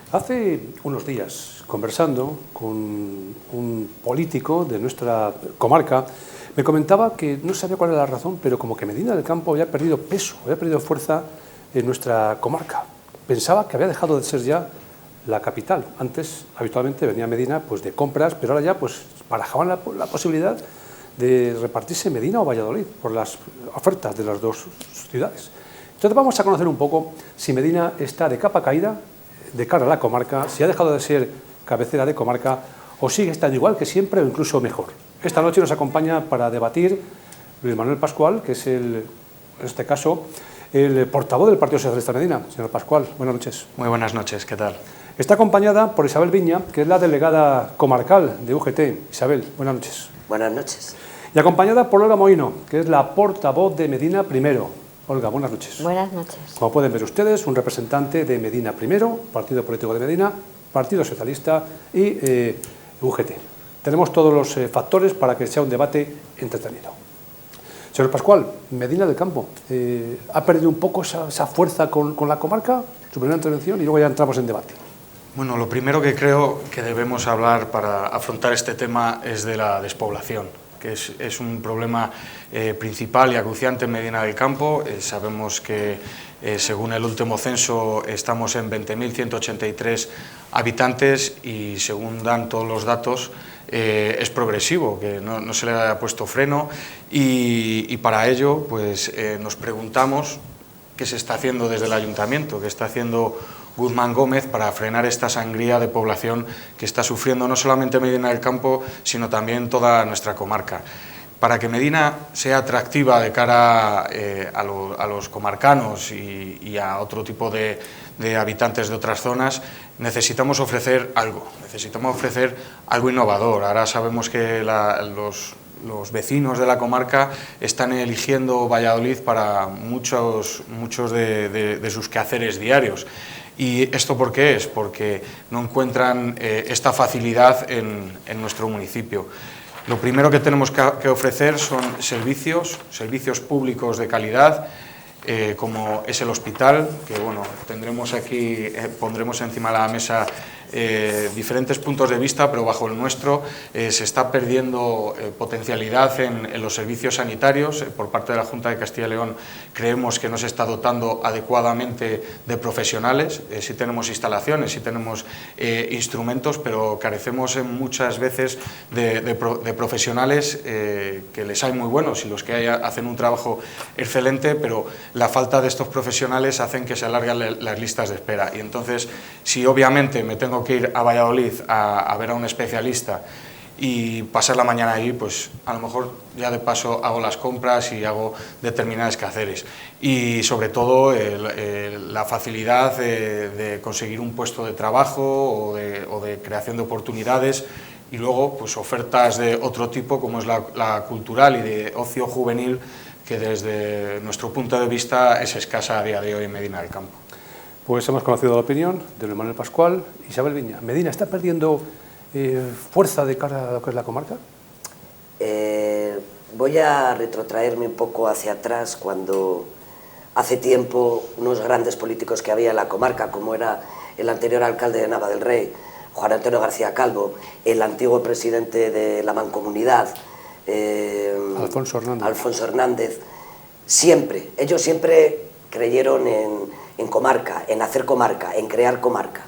Hace unos días, conversando con un político de nuestra comarca, me comentaba que no sabía cuál era la razón, pero como que Medina del Campo había perdido peso, había perdido fuerza en nuestra comarca. Pensaba que había dejado de ser ya la capital. Antes, habitualmente, venía Medina pues, de compras, pero ahora ya pues, barajaban la posibilidad de repartirse Medina o Valladolid por las ofertas de las dos ciudades. Entonces vamos a conocer un poco si Medina está de capa caída de cara a la comarca, si ha dejado de ser cabecera de comarca o sigue estando igual que siempre o incluso mejor. Esta noche nos acompaña para debatir Luis Manuel Pascual, que es en este caso el portavoz del Partido Socialista de Medina. Señor Pascual, buenas noches. Muy buenas noches, ¿qué tal? Está acompañada por Isabel Viña, que es la delegada comarcal de UGT. Isabel, buenas noches. Buenas noches. Y acompañada por Olga Mohino, que es la portavoz de Medina Primero. Olga, buenas noches. Buenas noches. Como pueden ver ustedes, un representante de Medina Primero, Partido Político de Medina, Partido Socialista y UGT. Tenemos todos los factores para que sea un debate entretenido. Señor Pascual, Medina del Campo, ¿ha perdido un poco esa fuerza con la comarca? Su primera intervención y luego ya entramos en debate. Bueno, lo primero que creo que debemos hablar para afrontar este tema es de la despoblación, que es un problema principal y acuciante en Medina del Campo. Sabemos que según el último censo estamos en 20.183 habitantes y según dan todos los datos es progresivo, que no se le ha puesto freno y para ello pues, nos preguntamos qué se está haciendo desde el Ayuntamiento, qué está haciendo Guzmán Gómez para frenar esta sangría de población que está sufriendo no solamente Medina del Campo, sino también toda nuestra comarca. Para que Medina sea atractiva de cara a los comarcanos y a otro tipo de habitantes de otras zonas, necesitamos ofrecer algo innovador. Ahora sabemos que los vecinos de la comarca están eligiendo Valladolid para muchos de sus quehaceres diarios. ¿Y esto por qué es? Porque no encuentran esta facilidad en nuestro municipio. Lo primero que tenemos que ofrecer son servicios públicos de calidad, como es el hospital, que bueno, tendremos aquí, pondremos encima de la mesa diferentes puntos de vista, pero bajo el nuestro se está perdiendo potencialidad en los servicios sanitarios. Por parte de la Junta de Castilla y León creemos que no se está dotando adecuadamente de profesionales. Sí tenemos instalaciones, sí tenemos instrumentos, pero carecemos muchas veces de profesionales que les hay muy buenos y los que hay hacen un trabajo excelente, pero la falta de estos profesionales hacen que se alarguen las listas de espera. Y entonces, si obviamente me tengo que ir a Valladolid a ver a un especialista y pasar la mañana allí, pues a lo mejor ya de paso hago las compras y hago determinados quehaceres. Y sobre todo la facilidad de conseguir un puesto de trabajo o de creación de oportunidades, y luego pues ofertas de otro tipo como es la cultural y de ocio juvenil, que desde nuestro punto de vista es escasa a día de hoy en Medina del Campo. Pues hemos conocido la opinión de Luis Manuel Pascual. Isabel Viña, ¿Medina está perdiendo fuerza de cara a lo que es la comarca? Voy a retrotraerme un poco hacia atrás, cuando hace tiempo unos grandes políticos que había en la comarca, como era el anterior alcalde de Nava del Rey, Juan Antonio García Calvo, el antiguo presidente de la Mancomunidad, Alfonso Hernández, ellos siempre creyeron en comarca, en hacer comarca, en crear comarca,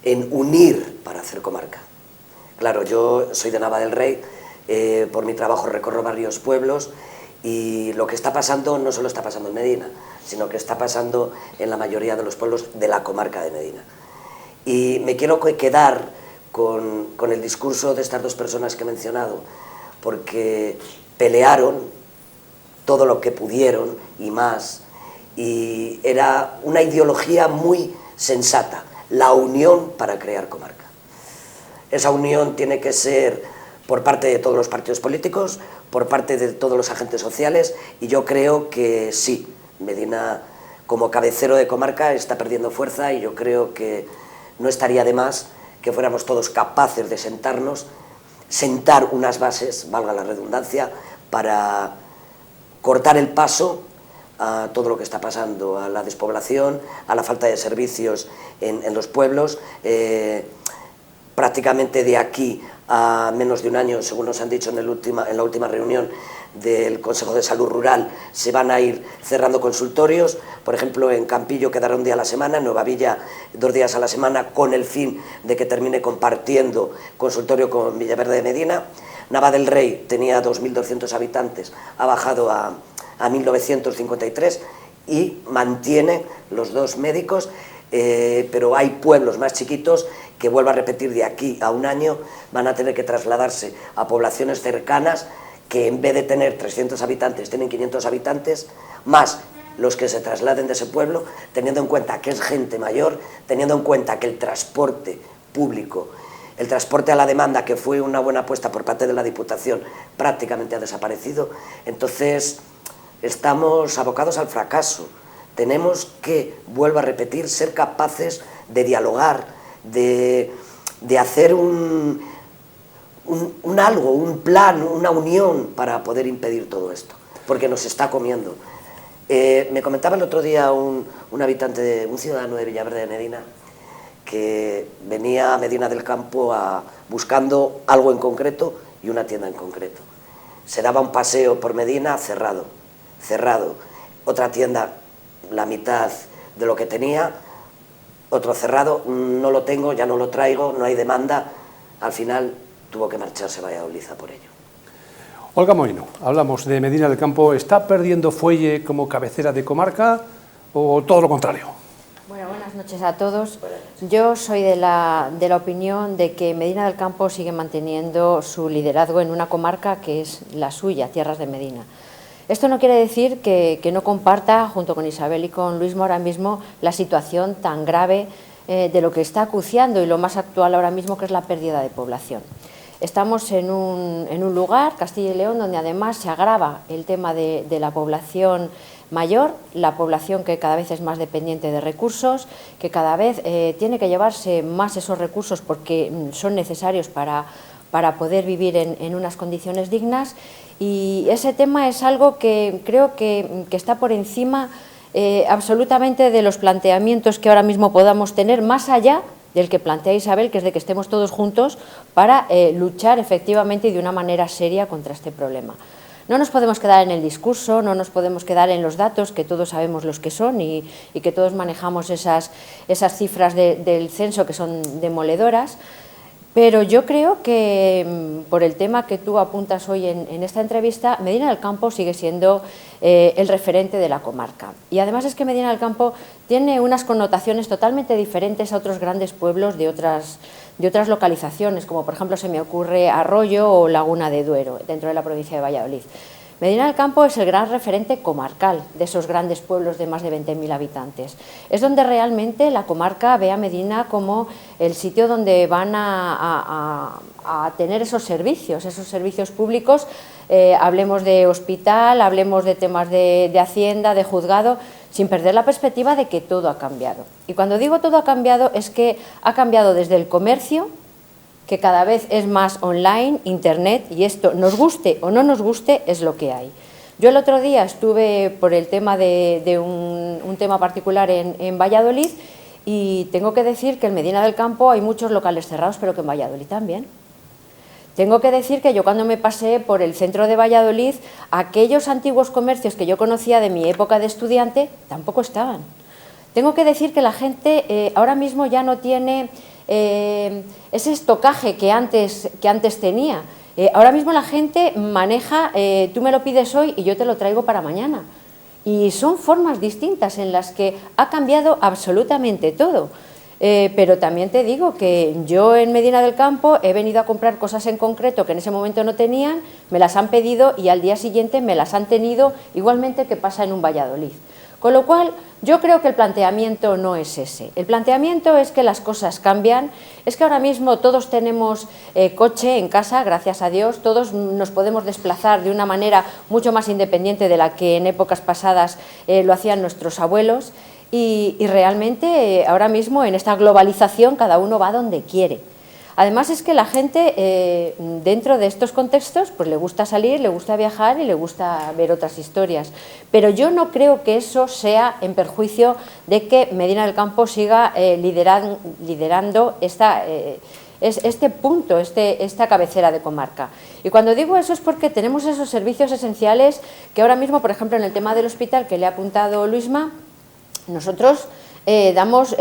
en unir para hacer comarca. Claro, yo soy de Nava del Rey, por mi trabajo recorro varios pueblos y lo que está pasando no solo está pasando en Medina, sino que está pasando en la mayoría de los pueblos de la comarca de Medina. Y me quiero quedar con el discurso de estas dos personas que he mencionado, porque pelearon todo lo que pudieron y más, y era una ideología muy sensata, la unión para crear comarca. Esa unión tiene que ser por parte de todos los partidos políticos, por parte de todos los agentes sociales, y yo creo que sí, Medina como cabecero de comarca está perdiendo fuerza, y yo creo que no estaría de más que fuéramos todos capaces de sentar unas bases, valga la redundancia, para cortar el paso a todo lo que está pasando, a la despoblación, a la falta de servicios en los pueblos. Prácticamente de aquí a menos de un año, según nos han dicho en la última reunión del Consejo de Salud Rural, se van a ir cerrando consultorios. Por ejemplo, en Campillo quedará un día a la semana, en Nueva Villa 2 días a la semana, con el fin de que termine compartiendo consultorio con Villaverde de Medina. Nava del Rey tenía 2.200 habitantes, ha bajado a 1.953 y mantiene los 2 médicos, pero hay pueblos más chiquitos que, vuelvo a repetir, de aquí a un año van a tener que trasladarse a poblaciones cercanas que, en vez de tener 300 habitantes, tienen 500 habitantes, más los que se trasladen de ese pueblo, teniendo en cuenta que es gente mayor, teniendo en cuenta que el transporte público, el transporte a la demanda, que fue una buena apuesta por parte de la Diputación, prácticamente ha desaparecido. Entonces, estamos abocados al fracaso. Tenemos que, vuelvo a repetir, ser capaces de dialogar, de hacer un algo, un plan, una unión para poder impedir todo esto, porque nos está comiendo. Me comentaba el otro día un habitante, un ciudadano de Villaverde de Medina, que venía a Medina del Campo buscando algo en concreto y una tienda en concreto. Se daba un paseo por Medina, cerrado. Otra tienda, la mitad de lo que tenía, otro cerrado, no lo tengo, ya no lo traigo, no hay demanda. Al final tuvo que marcharse a Valladolid a por ello. Olga Moino, hablamos de Medina del Campo. ¿Está perdiendo fuelle como cabecera de comarca o todo lo contrario? Bueno, buenas noches a todos. Yo soy de la opinión de que Medina del Campo sigue manteniendo su liderazgo en una comarca que es la suya, Tierras de Medina. Esto no quiere decir que no comparta, junto con Isabel y con Luismo, ahora mismo la situación tan grave de lo que está acuciando y lo más actual ahora mismo, que es la pérdida de población. Estamos en un lugar, Castilla y León, donde además se agrava el tema de la población mayor, la población que cada vez es más dependiente de recursos, que cada vez tiene que llevarse más esos recursos porque son necesarios para poder vivir en unas condiciones dignas, y ese tema es algo que creo que está por encima absolutamente de los planteamientos que ahora mismo podamos tener, más allá del que plantea Isabel, que es de que estemos todos juntos para luchar efectivamente y de una manera seria contra este problema. No nos podemos quedar en el discurso, no nos podemos quedar en los datos, que todos sabemos los que son y que todos manejamos esas cifras del censo que son demoledoras. Pero yo creo que, por el tema que tú apuntas hoy en esta entrevista, Medina del Campo sigue siendo el referente de la comarca. Y además es que Medina del Campo tiene unas connotaciones totalmente diferentes a otros grandes pueblos de otras localizaciones, como por ejemplo se me ocurre Arroyo o Laguna de Duero, dentro de la provincia de Valladolid. Medina del Campo es el gran referente comarcal de esos grandes pueblos de más de 20.000 habitantes. Es donde realmente la comarca ve a Medina como el sitio donde van a tener esos servicios públicos. Hablemos de hospital, hablemos de temas de hacienda, de juzgado, sin perder la perspectiva de que todo ha cambiado. Y cuando digo todo ha cambiado, es que ha cambiado desde el comercio, que cada vez es más online, internet, y esto, nos guste o no nos guste, es lo que hay. Yo el otro día estuve por el tema de un tema particular en Valladolid, y tengo que decir que en Medina del Campo hay muchos locales cerrados, pero que en Valladolid también. Tengo que decir que yo, cuando me pasé por el centro de Valladolid, aquellos antiguos comercios que yo conocía de mi época de estudiante tampoco estaban. Tengo que decir que la gente ahora mismo ya no tiene ese estocaje que antes tenía. Ahora mismo la gente maneja, tú me lo pides hoy y yo te lo traigo para mañana. Y son formas distintas en las que ha cambiado absolutamente todo. Pero también te digo que yo en Medina del Campo he venido a comprar cosas en concreto que en ese momento no tenían, me las han pedido y al día siguiente me las han tenido, igualmente que pasa en un Valladolid. Con lo cual, yo creo que el planteamiento no es ese. El planteamiento es que las cosas cambian, es que ahora mismo todos tenemos coche en casa, gracias a Dios, todos nos podemos desplazar de una manera mucho más independiente de la que en épocas pasadas lo hacían nuestros abuelos, y realmente ahora mismo en esta globalización cada uno va donde quiere. Además es que la gente dentro de estos contextos pues le gusta salir, le gusta viajar y le gusta ver otras historias. Pero yo no creo que eso sea en perjuicio de que Medina del Campo siga liderando este punto, esta cabecera de comarca. Y cuando digo eso es porque tenemos esos servicios esenciales que ahora mismo, por ejemplo, en el tema del hospital que le ha apuntado Luisma, nosotros damos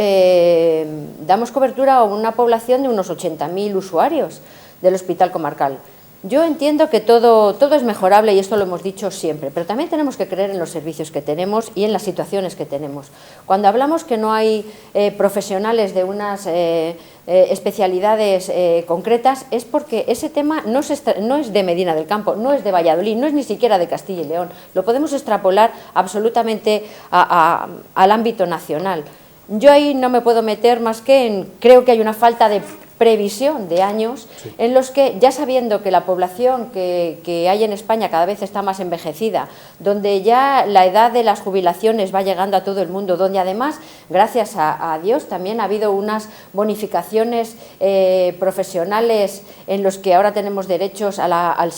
cobertura a una población de unos 80.000 usuarios del hospital comarcal. Yo entiendo que todo es mejorable y esto lo hemos dicho siempre, pero también tenemos que creer en los servicios que tenemos y en las situaciones que tenemos. Cuando hablamos que no hay profesionales de unas especialidades concretas es porque ese tema no es de Medina del Campo, no es de Valladolid, no es ni siquiera de Castilla y León. Lo podemos extrapolar absolutamente al ámbito nacional. Yo ahí no me puedo meter más que creo que hay una falta de previsión de años en los que, ya sabiendo que la población que hay en España cada vez está más envejecida, donde ya la edad de las jubilaciones va llegando a todo el mundo, donde además, gracias a Dios, también ha habido unas bonificaciones profesionales en los que ahora tenemos derechos al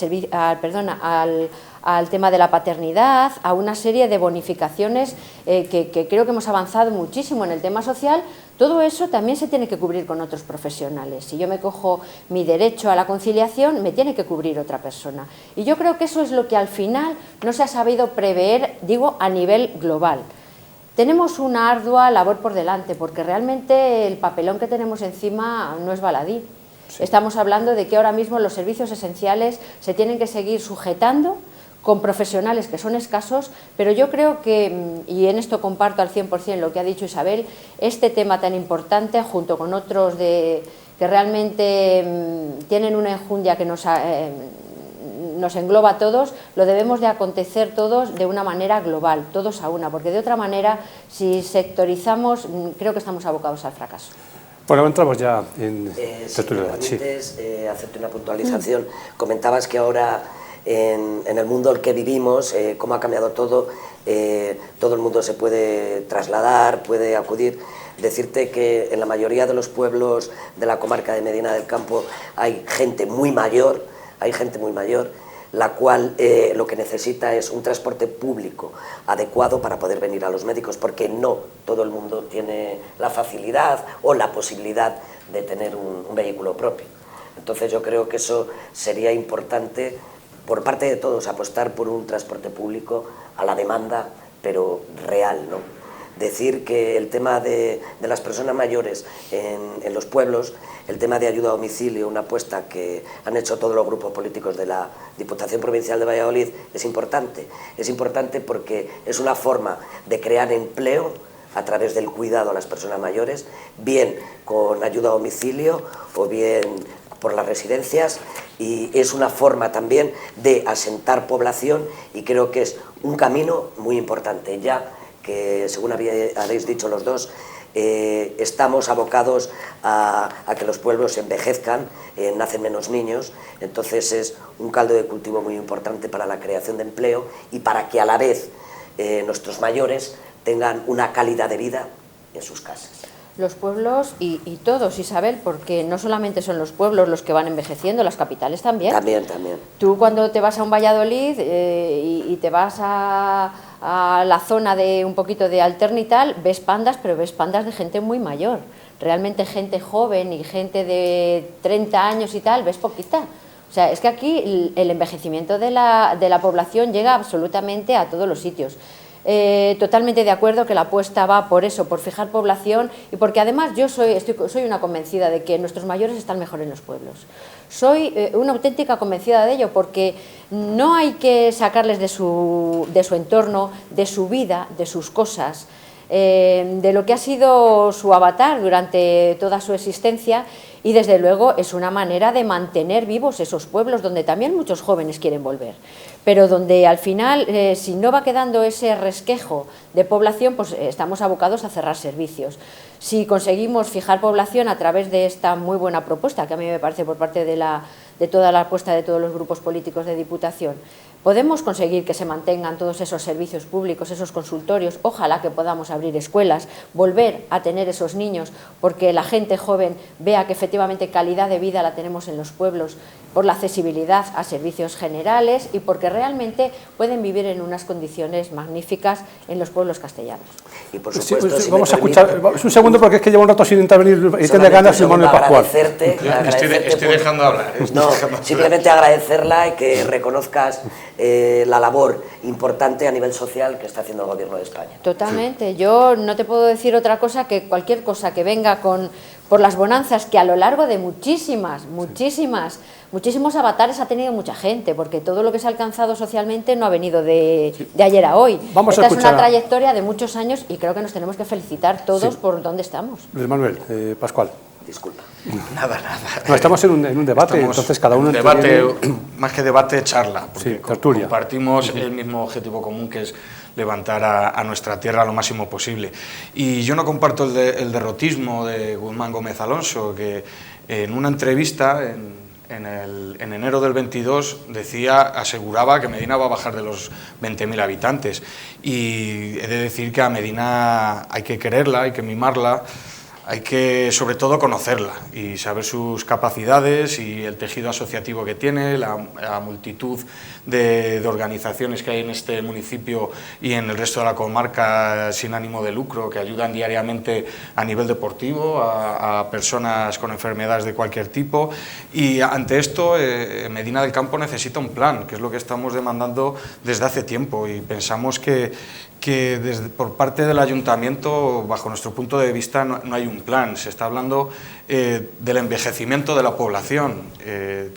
tema de la paternidad, a una serie de bonificaciones que creo que hemos avanzado muchísimo en el tema social. Todo eso también se tiene que cubrir con otros profesionales. Si yo me cojo mi derecho a la conciliación, me tiene que cubrir otra persona. Y yo creo que eso es lo que al final no se ha sabido prever, digo, a nivel global. Tenemos una ardua labor por delante, porque realmente el papelón que tenemos encima no es baladí. Sí. Estamos hablando de que ahora mismo los servicios esenciales se tienen que seguir sujetando con profesionales que son escasos, pero yo creo que, y en esto comparto al 100% lo que ha dicho Isabel, este tema tan importante, junto con otros que realmente tienen una enjundia que nos engloba a todos, lo debemos de acontecer todos de una manera global, todos a una, porque de otra manera, si sectorizamos, creo que estamos abocados al fracaso. Bueno, entramos ya en tertulia. Si me permites hacerte una puntualización. Comentabas que ahora en el mundo en el que vivimos, cómo ha cambiado todo el mundo se puede trasladar, puede acudir. Decirte que en la mayoría de los pueblos de la comarca de Medina del Campo hay gente muy mayor, la cual lo que necesita es un transporte público adecuado para poder venir a los médicos, porque no todo el mundo tiene la facilidad o la posibilidad de tener un vehículo propio. Entonces yo creo que eso sería importante por parte de todos, apostar por un transporte público a la demanda, pero real, ¿no? Decir que el tema de las personas mayores en los pueblos, el tema de ayuda a domicilio, una apuesta que han hecho todos los grupos políticos de la Diputación Provincial de Valladolid, es importante. Es importante porque es una forma de crear empleo a través del cuidado a las personas mayores, bien con ayuda a domicilio o bien por las residencias, y es una forma también de asentar población, y creo que es un camino muy importante, ya que, según habéis dicho los dos, estamos abocados a que los pueblos envejezcan, nacen menos niños, entonces es un caldo de cultivo muy importante para la creación de empleo y para que a la vez nuestros mayores tengan una calidad de vida en sus casas. Los pueblos y todos, Isabel, porque no solamente son los pueblos los que van envejeciendo, las capitales también. También. Tú cuando te vas a un Valladolid y te vas a la zona de un poquito de Altern y tal, ves pandas, pero ves pandas de gente muy mayor. Realmente gente joven y gente de 30 años y tal, ves poquita. O sea, es que aquí el envejecimiento de la población llega absolutamente a todos los sitios. Totalmente de acuerdo que la apuesta va por eso, por fijar población, y porque además yo soy una convencida de que nuestros mayores están mejor en los pueblos. Soy una auténtica convencida de ello, porque no hay que sacarles de su entorno, de su vida, de sus cosas, de lo que ha sido su avatar durante toda su existencia, y desde luego es una manera de mantener vivos esos pueblos donde también muchos jóvenes quieren volver, pero donde al final, si no va quedando ese resquejo de población, pues estamos abocados a cerrar servicios. Si conseguimos fijar población a través de esta muy buena propuesta, que a mí me parece por parte de toda la apuesta de todos los grupos políticos de Diputación, podemos conseguir que se mantengan todos esos servicios públicos, esos consultorios, ojalá que podamos abrir escuelas, volver a tener esos niños, porque la gente joven vea que efectivamente calidad de vida la tenemos en los pueblos, por la accesibilidad a servicios generales y porque realmente pueden vivir en unas condiciones magníficas en los pueblos castellanos. Y por supuesto, si vamos a escuchar un segundo, porque es que llevo un rato sin intervenir y tiene ganas Manuel Pascual. Estoy dejando hablar. Simplemente agradecerla y que reconozcas la labor importante a nivel social que está haciendo el Gobierno de España. Totalmente. Yo no te puedo decir otra cosa que cualquier cosa que venga por las bonanzas que a lo largo de muchísimos avatares ha tenido mucha gente, porque todo lo que se ha alcanzado socialmente no ha venido de ayer a hoy. Esta es una trayectoria de muchos años y creo que nos tenemos que felicitar todos por dónde estamos. Luis Manuel, Pascual. Disculpa. Nada. No, estamos en un debate, entonces cada uno... Debate, más que debate, charla, porque tertulia. Compartimos el mismo objetivo común, que es levantar a nuestra tierra lo máximo posible. Y yo no comparto el derrotismo de Guzmán Gómez Alonso, que en una entrevista en enero del 22 aseguraba que Medina va a bajar de los 20.000 habitantes. Y he de decir que a Medina hay que quererla, hay que mimarla, hay que sobre todo conocerla y saber sus capacidades y el tejido asociativo que tiene, la multitud de organizaciones que hay en este municipio y en el resto de la comarca sin ánimo de lucro, que ayudan diariamente a nivel deportivo a personas con enfermedades de cualquier tipo. Y ante esto Medina del Campo necesita un plan, que es lo que estamos demandando desde hace tiempo, y pensamos que por parte del ayuntamiento, bajo nuestro punto de vista, no hay un plan. Se está hablando del envejecimiento de la población.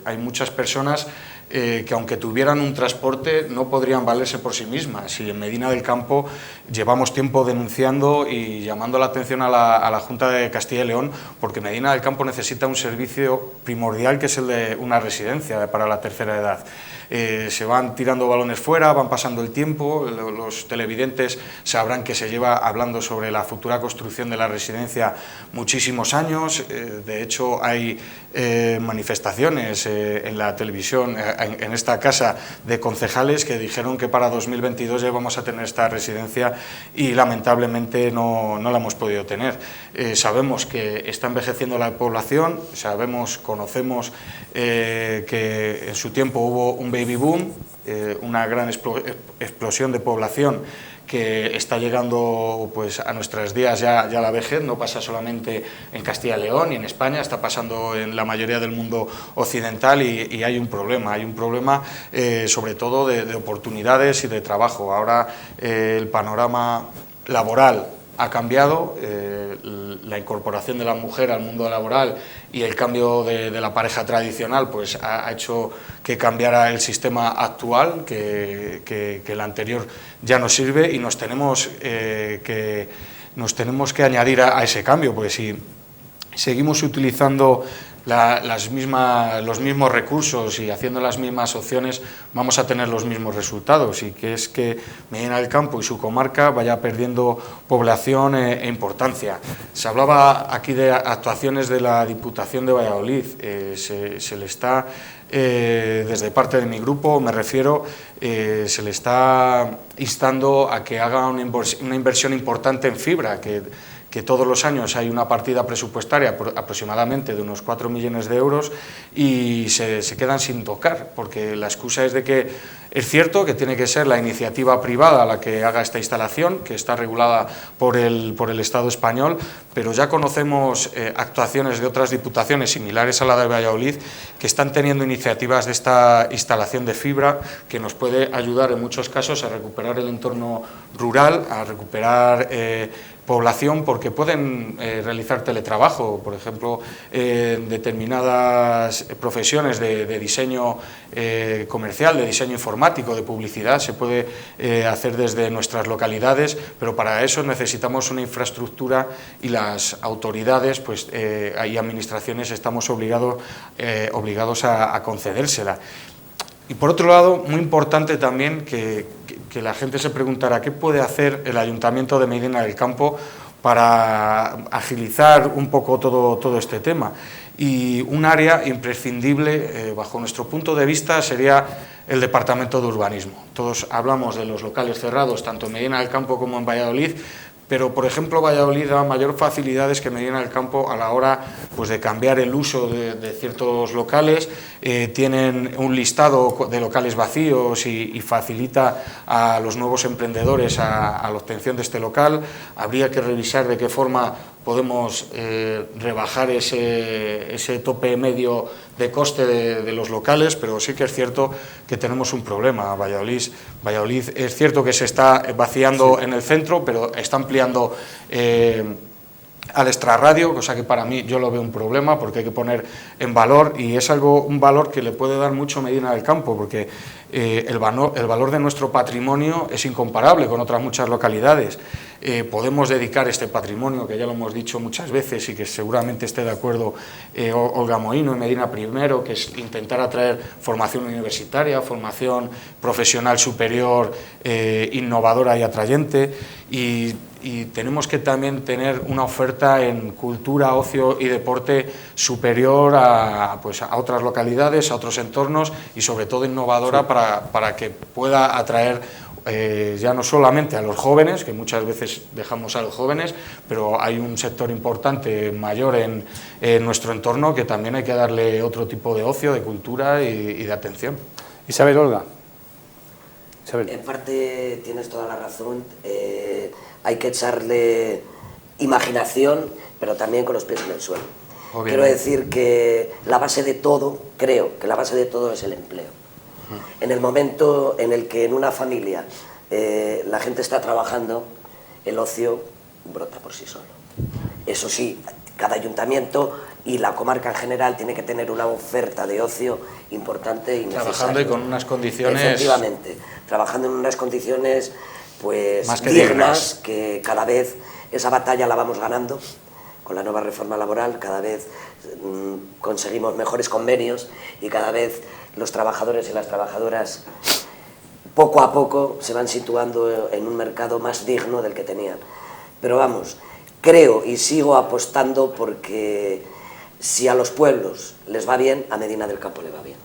Hay muchas personas que, aunque tuvieran un transporte, no podrían valerse por sí mismas. Y en Medina del Campo llevamos tiempo denunciando y llamando la atención a la Junta de Castilla y León, porque Medina del Campo necesita un servicio primordial, que es el de una residencia para la tercera edad. Se van tirando balones fuera, van pasando el tiempo, los televidentes sabrán que se lleva hablando sobre la futura construcción de la residencia muchísimos años. De hecho, hay manifestaciones en la televisión, en esta casa, de concejales que dijeron que para 2022 ya vamos a tener esta residencia, y lamentablemente no la hemos podido tener. Sabemos que está envejeciendo la población, conocemos que en su tiempo hubo un baby boom, una gran explosión de población que está llegando pues a nuestros días ya la vejez. No pasa solamente en Castilla y León y en España, está pasando en la mayoría del mundo occidental, y hay un problema sobre todo de oportunidades y de trabajo. Ahora el panorama laboral ha cambiado, la incorporación de la mujer al mundo laboral y el cambio de la pareja tradicional pues ha hecho que cambiara el sistema actual, que el anterior ya no sirve, y nos tenemos que añadir a ese cambio, porque si seguimos utilizando los mismos recursos y haciendo las mismas opciones, vamos a tener los mismos resultados, y que es que Medina del Campo y su comarca vaya perdiendo población e importancia. Se hablaba aquí de actuaciones de la Diputación de Valladolid. Se le está, desde parte de mi grupo me refiero, se le está instando a que haga una inversión importante en fibra, que todos los años hay una partida presupuestaria aproximadamente de unos 4 millones de euros, y se quedan sin tocar, porque la excusa es de que es cierto que tiene que ser la iniciativa privada la que haga esta instalación, que está regulada por el Estado español, pero ya conocemos actuaciones de otras diputaciones similares a la de Valladolid que están teniendo iniciativas de esta instalación de fibra, que nos puede ayudar en muchos casos a recuperar el entorno rural, a recuperar población, porque pueden realizar teletrabajo, por ejemplo, determinadas profesiones de diseño comercial, de diseño informático, de publicidad, se puede hacer desde nuestras localidades, pero para eso necesitamos una infraestructura, y las autoridades y administraciones estamos obligados a concedérsela. Y por otro lado, muy importante también que la gente se preguntará qué puede hacer el Ayuntamiento de Medina del Campo para agilizar un poco todo este tema. Y un área imprescindible, bajo nuestro punto de vista, sería el Departamento de Urbanismo. Todos hablamos de los locales cerrados, tanto en Medina del Campo como en Valladolid, pero, por ejemplo, Valladolid da mayor facilidades que Medina del Campo a la hora pues, de cambiar el uso de ciertos locales. Tienen un listado de locales vacíos y facilita a los nuevos emprendedores a la obtención de este local. Habría que revisar de qué forma podemos rebajar ese tope medio de coste de los locales, pero sí que es cierto que tenemos un problema. Valladolid es cierto que se está vaciando en el centro, pero está ampliando al extrarradio, cosa que para mí yo lo veo un problema porque hay que poner en valor, y es un valor que le puede dar mucho Medina del Campo, porque el valor de nuestro patrimonio es incomparable con otras muchas localidades. Podemos dedicar este patrimonio, que ya lo hemos dicho muchas veces y que seguramente esté de acuerdo Olga Mohino y Medina Primero, que es intentar atraer formación universitaria, formación profesional superior, innovadora y atrayente, y tenemos que también tener una oferta en cultura, ocio y deporte superior a otras localidades, a otros entornos, y sobre todo innovadora, sí, para que pueda atraer ya no solamente a los jóvenes, que muchas veces dejamos a los jóvenes, pero hay un sector importante mayor en nuestro entorno que también hay que darle otro tipo de ocio, de cultura y de atención. Isabel, Olga. Isabel. En parte tienes toda la razón, hay que echarle imaginación, pero también con los pies en el suelo. Obviamente. Quiero decir que la base de todo, creo que la base de todo es el empleo. En el momento en el que en una familia la gente está trabajando, el ocio brota por sí solo. Eso sí, cada ayuntamiento y la comarca en general tiene que tener una oferta de ocio importante y necesaria. Trabajando y con unas condiciones... Efectivamente, trabajando en unas condiciones pues dignas, que cada vez esa batalla la vamos ganando. Con la nueva reforma laboral cada vez conseguimos mejores convenios y cada vez los trabajadores y las trabajadoras poco a poco se van situando en un mercado más digno del que tenían. Pero vamos, creo y sigo apostando porque si a los pueblos les va bien, a Medina del Campo le va bien.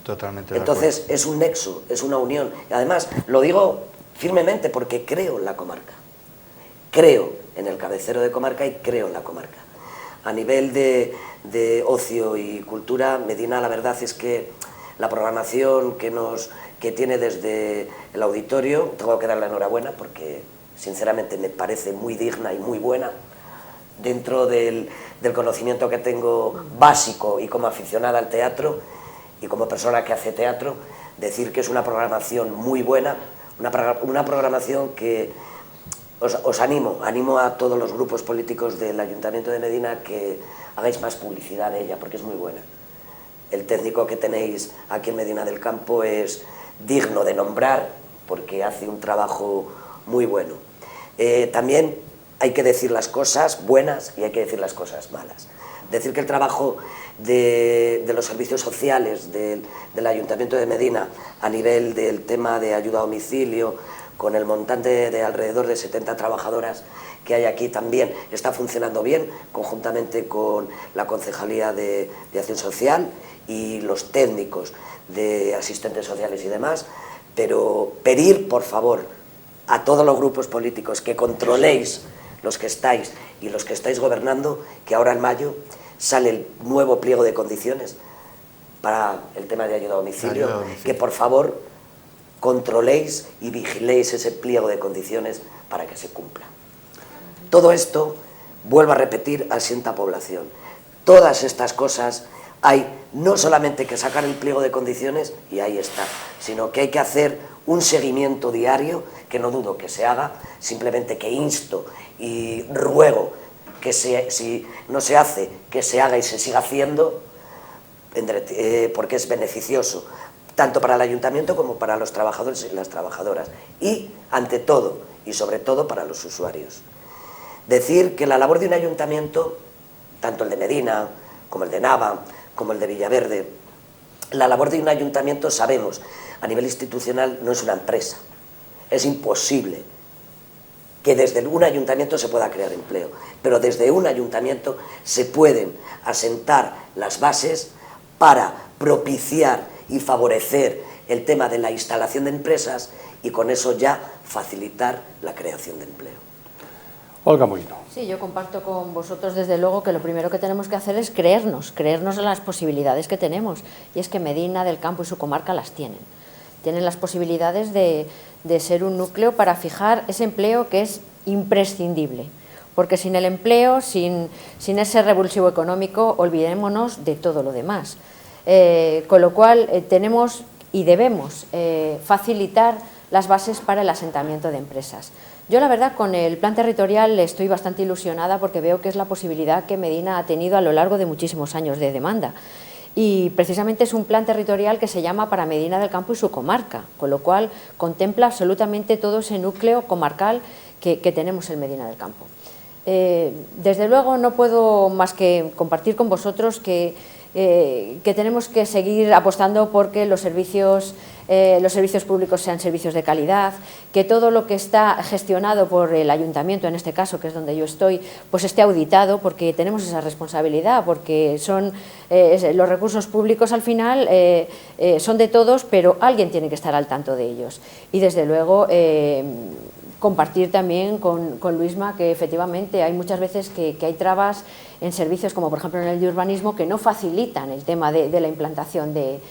Totalmente de Entonces acuerdo. es un nexo, es una unión. Y además lo digo firmemente porque creo en la comarca. Creo en el cabecero de comarca y creo en la comarca. A nivel de ocio y cultura, Medina, la verdad es que la programación que tiene desde el auditorio, tengo que darle la enhorabuena porque sinceramente me parece muy digna y muy buena. Dentro del conocimiento que tengo básico y como aficionada al teatro y como persona que hace teatro, decir que es una programación muy buena, una programación que os animo a todos los grupos políticos del Ayuntamiento de Medina a que hagáis más publicidad de ella, porque es muy buena. El técnico que tenéis aquí en Medina del Campo es digno de nombrar, porque hace un trabajo muy bueno. También hay que decir las cosas buenas y hay que decir las cosas malas. Decir que el trabajo de los servicios sociales del Ayuntamiento de Medina a nivel del tema de ayuda a domicilio, con el montante de alrededor de 70 trabajadoras que hay aquí, también está funcionando bien, conjuntamente con la Concejalía de Acción Social y los técnicos de asistentes sociales y demás, pero pedir, por favor, a todos los grupos políticos que controléis los que estáis y los que estáis gobernando, que ahora en mayo sale el nuevo pliego de condiciones para el tema de ayuda a domicilio, que por favor controléis y vigiléis ese pliego de condiciones para que se cumpla. Todo esto, vuelvo a repetir, asienta población. Todas estas cosas hay no solamente que sacar el pliego de condiciones y ahí está, sino que hay que hacer un seguimiento diario, que no dudo que se haga, simplemente que insto y ruego que si no se hace, que se haga y se siga haciendo, porque es beneficioso tanto para el ayuntamiento como para los trabajadores y las trabajadoras, y ante todo y sobre todo para los usuarios. Decir que la labor de un ayuntamiento, tanto el de Medina como el de Nava, como el de Villaverde, la labor de un ayuntamiento, sabemos, a nivel institucional no es una empresa, es imposible que desde un ayuntamiento se pueda crear empleo, pero desde un ayuntamiento se pueden asentar las bases para propiciar y favorecer el tema de la instalación de empresas y con eso ya facilitar la creación de empleo. Olga Molino. Sí, yo comparto con vosotros desde luego que lo primero que tenemos que hacer es creernos en las posibilidades que tenemos, y es que Medina del Campo y su comarca las tienen. Tienen las posibilidades de ser un núcleo para fijar ese empleo que es imprescindible, porque sin el empleo, sin ese revulsivo económico, olvidémonos de todo lo demás. Con lo cual tenemos y debemos facilitar las bases para el asentamiento de empresas. Yo la verdad con el plan territorial estoy bastante ilusionada porque veo que es la posibilidad que Medina ha tenido a lo largo de muchísimos años de demanda. Y precisamente es un plan territorial que se llama para Medina del Campo y su comarca, con lo cual contempla absolutamente todo ese núcleo comarcal que tenemos en Medina del Campo. Desde luego no puedo más que compartir con vosotros que tenemos que seguir apostando porque los servicios públicos sean servicios de calidad, que todo lo que está gestionado por el ayuntamiento, en este caso, que es donde yo estoy, pues esté auditado, porque tenemos esa responsabilidad, porque los recursos públicos al final son de todos, pero alguien tiene que estar al tanto de ellos. Y desde luego compartir también con Luisma que efectivamente hay muchas veces que hay trabas en servicios como por ejemplo en el de urbanismo que no facilitan el tema de la implantación de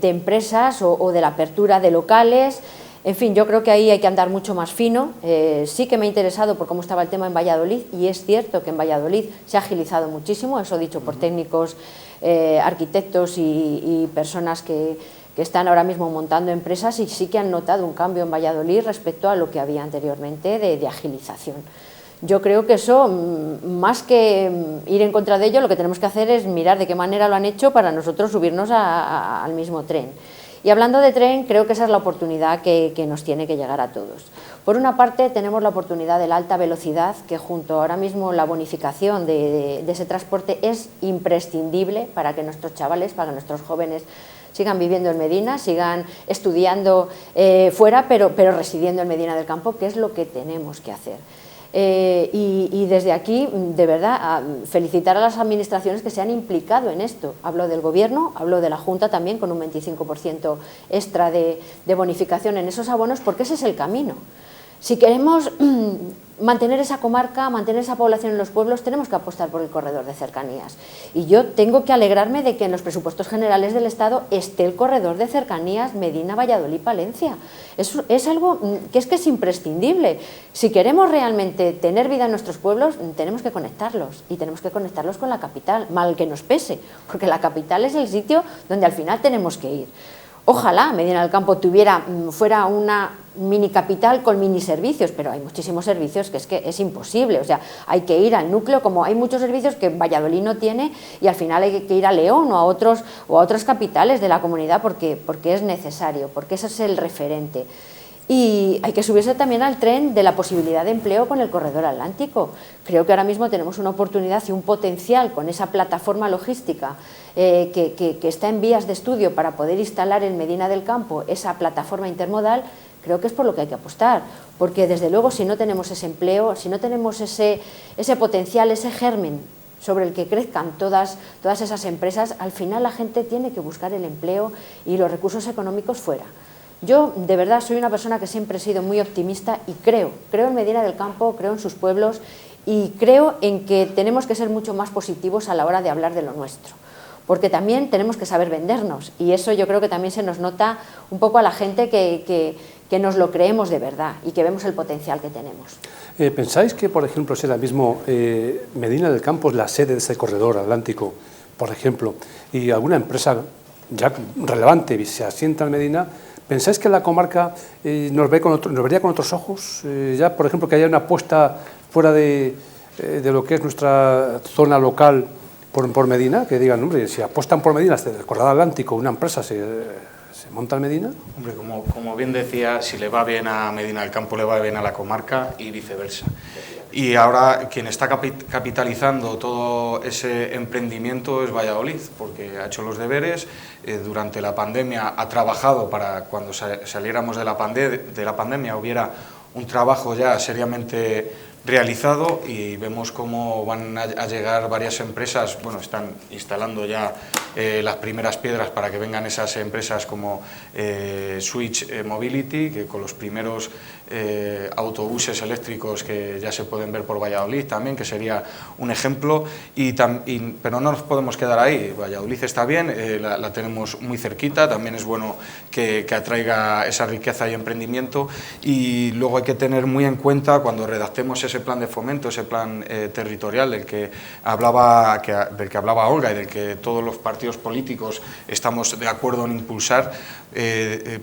empresas o de la apertura de locales. En fin, yo creo que ahí hay que andar mucho más fino. Sí que me ha interesado por cómo estaba el tema en Valladolid, y es cierto que en Valladolid se ha agilizado muchísimo, eso dicho por técnicos, arquitectos y personas que están ahora mismo montando empresas, y sí que han notado un cambio en Valladolid respecto a lo que había anteriormente de agilización. Yo creo que eso, más que ir en contra de ello, lo que tenemos que hacer es mirar de qué manera lo han hecho para nosotros subirnos al mismo tren. Y hablando de tren, creo que esa es la oportunidad que nos tiene que llegar a todos. Por una parte, tenemos la oportunidad de la alta velocidad, que junto ahora mismo la bonificación de ese transporte es imprescindible para que nuestros chavales, para que nuestros jóvenes sigan viviendo en Medina, sigan estudiando fuera, pero residiendo en Medina del Campo, que es lo que tenemos que hacer. Y desde aquí, de verdad, felicitar a las administraciones que se han implicado en esto. Hablo del Gobierno, hablo de la Junta también, con un 25% extra de bonificación en esos abonos, porque ese es el camino. Si queremos mantener esa comarca, mantener esa población en los pueblos, tenemos que apostar por el corredor de cercanías. Y yo tengo que alegrarme de que en los presupuestos generales del Estado esté el corredor de cercanías Medina, Valladolid, Palencia. Es algo que es imprescindible. Si queremos realmente tener vida en nuestros pueblos, tenemos que conectarlos, y tenemos que conectarlos con la capital, mal que nos pese, porque la capital es el sitio donde al final tenemos que ir. Ojalá Medina del Campo fuera una mini capital con mini servicios, pero hay muchísimos servicios que es imposible. O sea, hay que ir al núcleo, como hay muchos servicios que Valladolid no tiene, y al final hay que ir a León o a otras capitales de la comunidad porque es necesario, porque ese es el referente. Y hay que subirse también al tren de la posibilidad de empleo con el corredor atlántico. Creo que ahora mismo tenemos una oportunidad y un potencial con esa plataforma logística que está en vías de estudio para poder instalar en Medina del Campo esa plataforma intermodal. Creo que es por lo que hay que apostar, porque desde luego si no tenemos ese empleo, si no tenemos ese potencial, ese germen sobre el que crezcan todas esas empresas, al final la gente tiene que buscar el empleo y los recursos económicos fuera. Yo, de verdad, soy una persona que siempre he sido muy optimista y creo en Medina del Campo, creo en sus pueblos y creo en que tenemos que ser mucho más positivos a la hora de hablar de lo nuestro, porque también tenemos que saber vendernos, y eso yo creo que también se nos nota un poco a la gente que nos lo creemos de verdad y que vemos el potencial que tenemos. ¿Pensáis que, por ejemplo, si ahora mismo Medina del Campo es la sede de ese corredor atlántico, por ejemplo, y alguna empresa ya relevante se asienta en Medina, ¿pensáis que la comarca nos vería con otros ojos? Ya, por ejemplo, que haya una apuesta fuera de lo que es nuestra zona local por Medina, que digan, hombre, si apuestan por Medina, desde el corredor atlántico, una empresa se monta en Medina. Hombre, como bien decía, si le va bien a Medina del Campo, le va bien a la comarca y viceversa. Y ahora quien está capitalizando todo ese emprendimiento es Valladolid, porque ha hecho los deberes, durante la pandemia ha trabajado para cuando saliéramos de la pandemia hubiera un trabajo ya seriamente realizado y vemos cómo van a llegar varias empresas, bueno, están instalando ya las primeras piedras para que vengan esas empresas como Switch Mobility, que con los primeros autobuses eléctricos que ya se pueden ver por Valladolid también, que sería un ejemplo, pero no nos podemos quedar ahí. Valladolid está bien, la tenemos muy cerquita, también es bueno que atraiga esa riqueza y emprendimiento, y luego hay que tener muy en cuenta cuando redactemos ese plan de fomento, ese plan territorial del que hablaba Olga y del que todos los partidos políticos estamos de acuerdo en impulsar,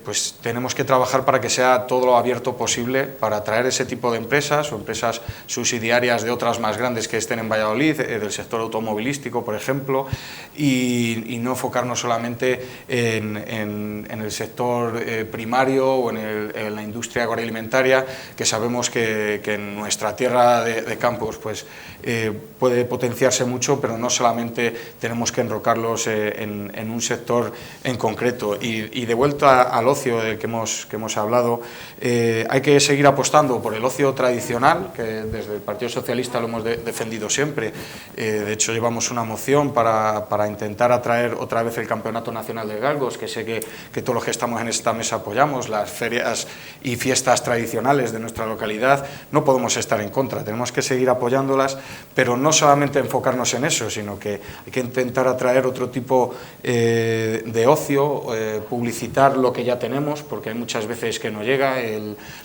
pues tenemos que trabajar para que sea todo lo abierto posible para atraer ese tipo de empresas o empresas subsidiarias de otras más grandes que estén en Valladolid, del sector automovilístico, por ejemplo, y no enfocarnos solamente en el sector primario o en la industria agroalimentaria, que sabemos que en nuestra tierra de campos pues, puede potenciarse mucho, pero no solamente tenemos que enrocarlos en un sector en concreto. Y de vuelta al ocio del que hemos hablado, hay que seguir apostando por el ocio tradicional, que desde el Partido Socialista lo hemos defendido siempre. De hecho, llevamos una moción para intentar atraer otra vez el Campeonato Nacional de Galgos, que sé que todos los que estamos en esta mesa apoyamos, las ferias y fiestas tradicionales de nuestra localidad. No podemos estar en contra, tenemos que seguir apoyándolas, pero no solamente enfocarnos en eso, sino que hay que intentar atraer otro tipo de ocio, publicitar lo que ya tenemos, porque hay muchas veces que no llega.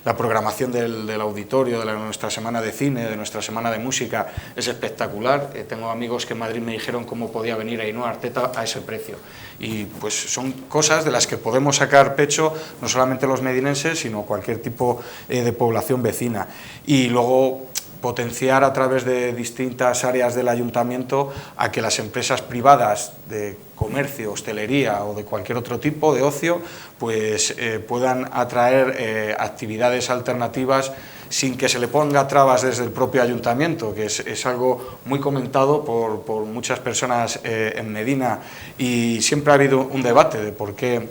La programación del auditorio, de nuestra semana de cine, de nuestra semana de música, es espectacular. Tengo amigos que en Madrid me dijeron cómo podía venir Ainhoa Arteta a ese precio. Y pues son cosas de las que podemos sacar pecho, no solamente los medinenses, sino cualquier tipo de población vecina. Y luego potenciar a través de distintas áreas del ayuntamiento a que las empresas privadas de comercio, hostelería o de cualquier otro tipo de ocio pues puedan atraer actividades alternativas sin que se le ponga trabas desde el propio ayuntamiento, que es algo muy comentado por muchas personas en Medina, y siempre ha habido un debate de por qué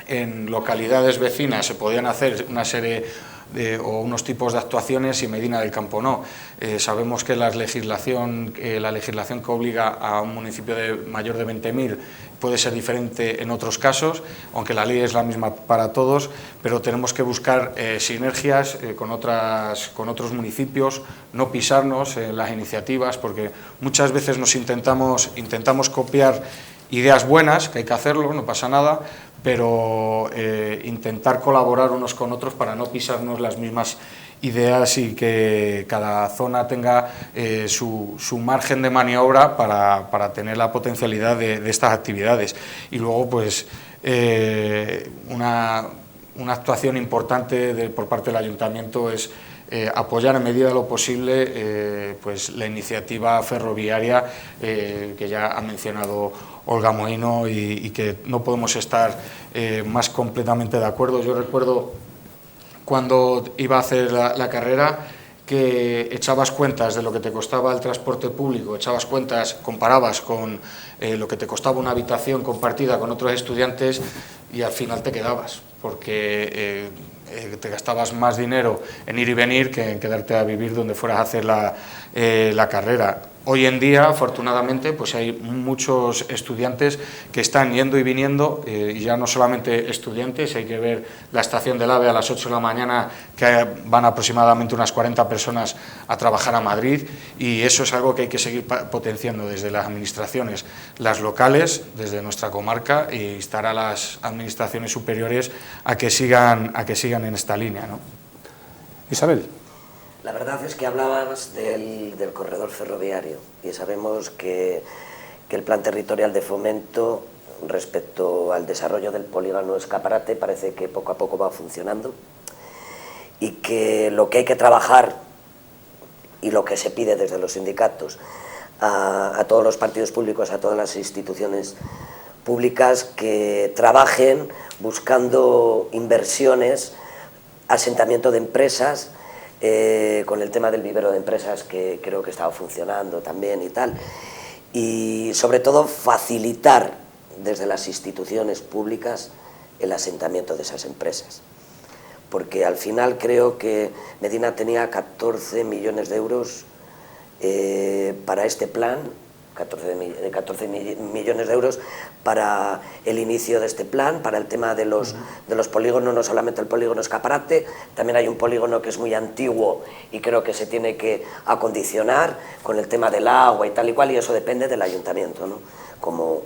en localidades vecinas se podían hacer una serie o unos tipos de actuaciones y Medina del Campo no. Sabemos que la legislación que obliga a un municipio de mayor de 20.000 puede ser diferente en otros casos, aunque la ley es la misma para todos, pero tenemos que buscar sinergias con otros municipios, no pisarnos en las iniciativas, porque muchas veces intentamos copiar ideas buenas, que hay que hacerlo, no pasa nada, pero intentar colaborar unos con otros para no pisarnos las mismas ideas y que cada zona tenga su margen de maniobra para tener la potencialidad de estas actividades. Y luego, pues, una actuación importante por parte del ayuntamiento es apoyar en medida de lo posible pues la iniciativa ferroviaria que ya ha mencionado Olga Mohino y que no podemos estar más completamente de acuerdo. Yo recuerdo cuando iba a hacer la carrera que echabas cuentas de lo que te costaba el transporte público, echabas cuentas, comparabas con lo que te costaba una habitación compartida con otros estudiantes y al final te quedabas, porque te gastabas más dinero en ir y venir que en quedarte a vivir donde fueras a hacer la carrera. Hoy en día, afortunadamente, pues hay muchos estudiantes que están yendo y viniendo, y ya no solamente estudiantes, hay que ver la estación del AVE a las 8 de la mañana, que van aproximadamente unas 40 personas a trabajar a Madrid, y eso es algo que hay que seguir potenciando desde las administraciones, las locales, desde nuestra comarca, e instar a las administraciones superiores a que sigan en esta línea, ¿no? Isabel. La verdad es que hablabas del corredor ferroviario y sabemos que el plan territorial de fomento respecto al desarrollo del polígono Escaparate parece que poco a poco va funcionando y que lo que hay que trabajar y lo que se pide desde los sindicatos a todos los partidos públicos, a todas las instituciones públicas que trabajen buscando inversiones, asentamiento de empresas, con el tema del vivero de empresas que creo que estaba funcionando también y tal, y sobre todo facilitar desde las instituciones públicas el asentamiento de esas empresas, porque al final creo que Medina tenía 14 millones de euros para este plan, 14 millones de euros para el inicio de este plan, para el tema de los polígonos, no solamente el polígono Escaparate, también hay un polígono que es muy antiguo y creo que se tiene que acondicionar con el tema del agua y tal y cual, y eso depende del ayuntamiento, ¿no? Como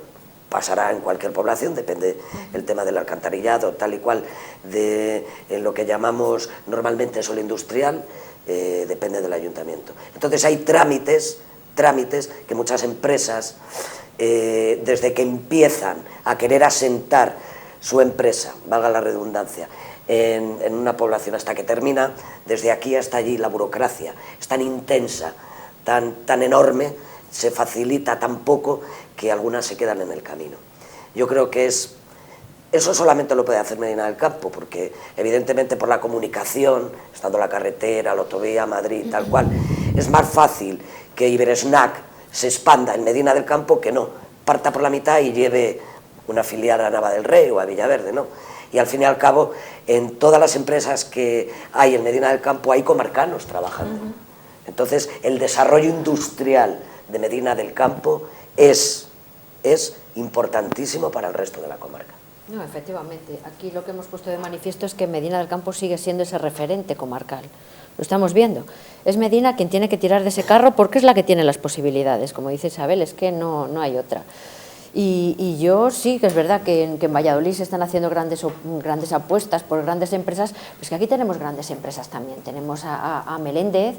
pasará en cualquier población, depende el tema del alcantarillado, tal y cual, de lo que llamamos normalmente suelo industrial, depende del ayuntamiento. Entonces hay trámites que muchas empresas, desde que empiezan a querer asentar su empresa, valga la redundancia, en una población hasta que termina, desde aquí hasta allí la burocracia es tan intensa, tan enorme, se facilita tan poco que algunas se quedan en el camino. Yo creo que eso solamente lo puede hacer Medina del Campo, porque evidentemente por la comunicación, estando la carretera, la autovía, Madrid, tal cual, es más fácil que Iberesnac se expanda en Medina del Campo que no, parta por la mitad y lleve una filial a Nava del Rey o a Villaverde, ¿no? Y al fin y al cabo, en todas las empresas que hay en Medina del Campo hay comarcanos trabajando. Entonces, el desarrollo industrial de Medina del Campo es importantísimo para el resto de la comarca. No, efectivamente. Aquí lo que hemos puesto de manifiesto es que Medina del Campo sigue siendo ese referente comarcal. Lo estamos viendo. Es Medina quien tiene que tirar de ese carro porque es la que tiene las posibilidades. Como dice Isabel, es que no hay otra. Y yo sí que es verdad que en Valladolid se están haciendo grandes apuestas por grandes empresas, pues que aquí tenemos grandes empresas también. Tenemos a Meléndez,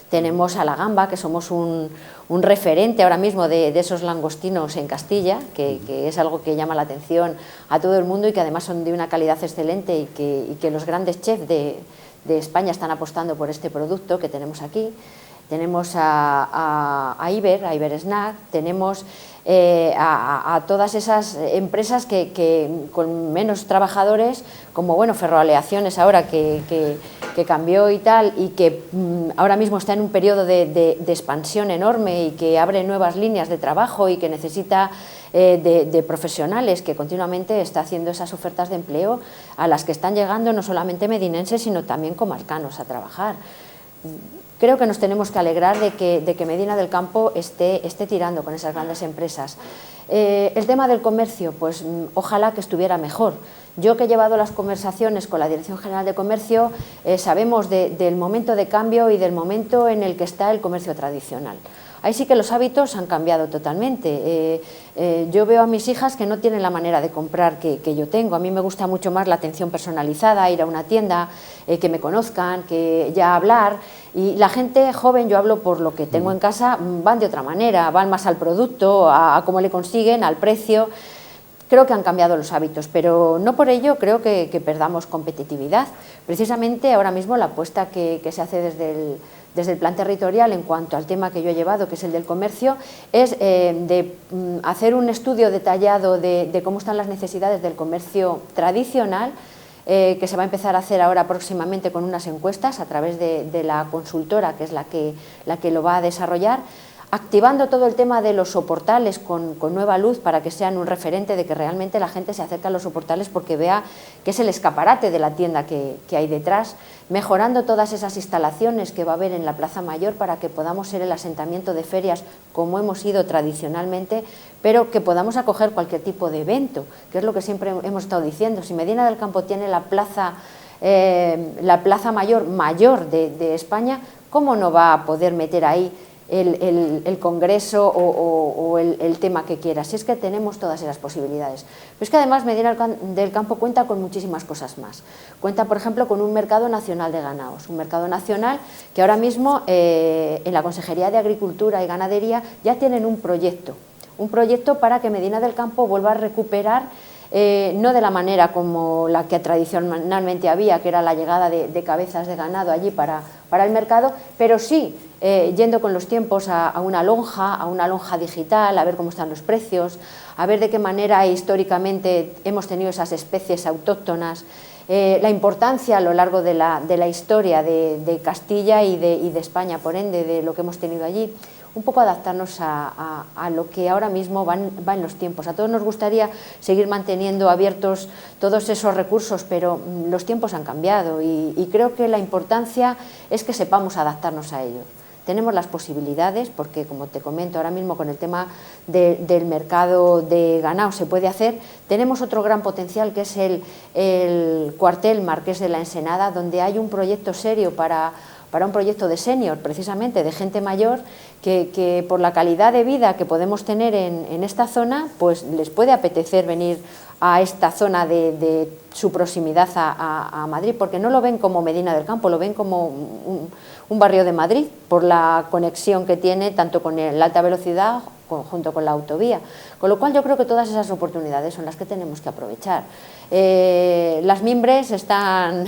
tenemos a La Gamba, que somos un referente ahora mismo de esos langostinos en Castilla, que es algo que llama la atención a todo el mundo y que además son de una calidad excelente y que los grandes chefs de España están apostando por este producto que tenemos aquí. Tenemos a Iberesnac, tenemos a todas esas empresas que con menos trabajadores, como bueno, Ferroaleaciones ahora que cambió y tal, y que ahora mismo está en un periodo de expansión enorme y que abre nuevas líneas de trabajo y que necesita de profesionales, que continuamente está haciendo esas ofertas de empleo a las que están llegando no solamente medinenses, sino también comarcanos a trabajar. Creo que nos tenemos que alegrar de que Medina del Campo esté tirando con esas grandes empresas. El tema del comercio, pues ojalá que estuviera mejor. Yo que he llevado las conversaciones con la Dirección General de Comercio, sabemos del momento de cambio y del momento en el que está el comercio tradicional. Ahí sí que los hábitos han cambiado totalmente. Yo veo a mis hijas que no tienen la manera de comprar que yo tengo. A mí me gusta mucho más la atención personalizada, ir a una tienda, que me conozcan, que ya hablar. Y la gente joven, yo hablo por lo que tengo en casa, van de otra manera, van más al producto, a cómo le consiguen, al precio. Creo que han cambiado los hábitos, pero no por ello creo que perdamos competitividad. Precisamente ahora mismo la apuesta que se hace desde el plan territorial en cuanto al tema que yo he llevado, que es el del comercio, es de hacer un estudio detallado de cómo están las necesidades del comercio tradicional, que se va a empezar a hacer ahora próximamente con unas encuestas a través de la consultora, que es la que lo va a desarrollar, activando todo el tema de los soportales con nueva luz para que sean un referente de que realmente la gente se acerca a los soportales porque vea que es el escaparate de la tienda que hay detrás, mejorando todas esas instalaciones que va a haber en la Plaza Mayor para que podamos ser el asentamiento de ferias como hemos sido tradicionalmente, pero que podamos acoger cualquier tipo de evento, que es lo que siempre hemos estado diciendo. Si Medina del Campo tiene la plaza mayor de España, ¿cómo no va a poder meter ahí el congreso o el tema que quiera? Si es que tenemos todas esas posibilidades. Pero es que además Medina del Campo cuenta con muchísimas cosas más. Cuenta, por ejemplo, con un mercado nacional de ganados, un mercado nacional que ahora mismo en la Consejería de Agricultura y Ganadería ya tienen un proyecto para que Medina del Campo vuelva a recuperar, no de la manera como la que tradicionalmente había, que era la llegada de cabezas de ganado allí para el mercado, pero sí yendo con los tiempos a una lonja digital, a ver cómo están los precios, a ver de qué manera históricamente hemos tenido esas especies autóctonas, la importancia a lo largo de la historia de Castilla y de España, por ende, de lo que hemos tenido allí. un poco adaptarnos a lo que ahora mismo va en los tiempos. A todos nos gustaría seguir manteniendo abiertos todos esos recursos, pero los tiempos han cambiado y creo que la importancia es que sepamos adaptarnos a ellos. Tenemos las posibilidades, porque como te comento ahora mismo con el tema del mercado de ganado se puede hacer. Tenemos otro gran potencial que es el cuartel Marqués de la Ensenada, donde hay un proyecto serio para un proyecto de senior, precisamente de gente mayor, que por la calidad de vida que podemos tener en esta zona, pues les puede apetecer venir a esta zona de su proximidad a Madrid, porque no lo ven como Medina del Campo, lo ven como un barrio de Madrid, por la conexión que tiene tanto con la alta velocidad junto con la autovía. Con lo cual yo creo que todas esas oportunidades son las que tenemos que aprovechar. Las mimbres están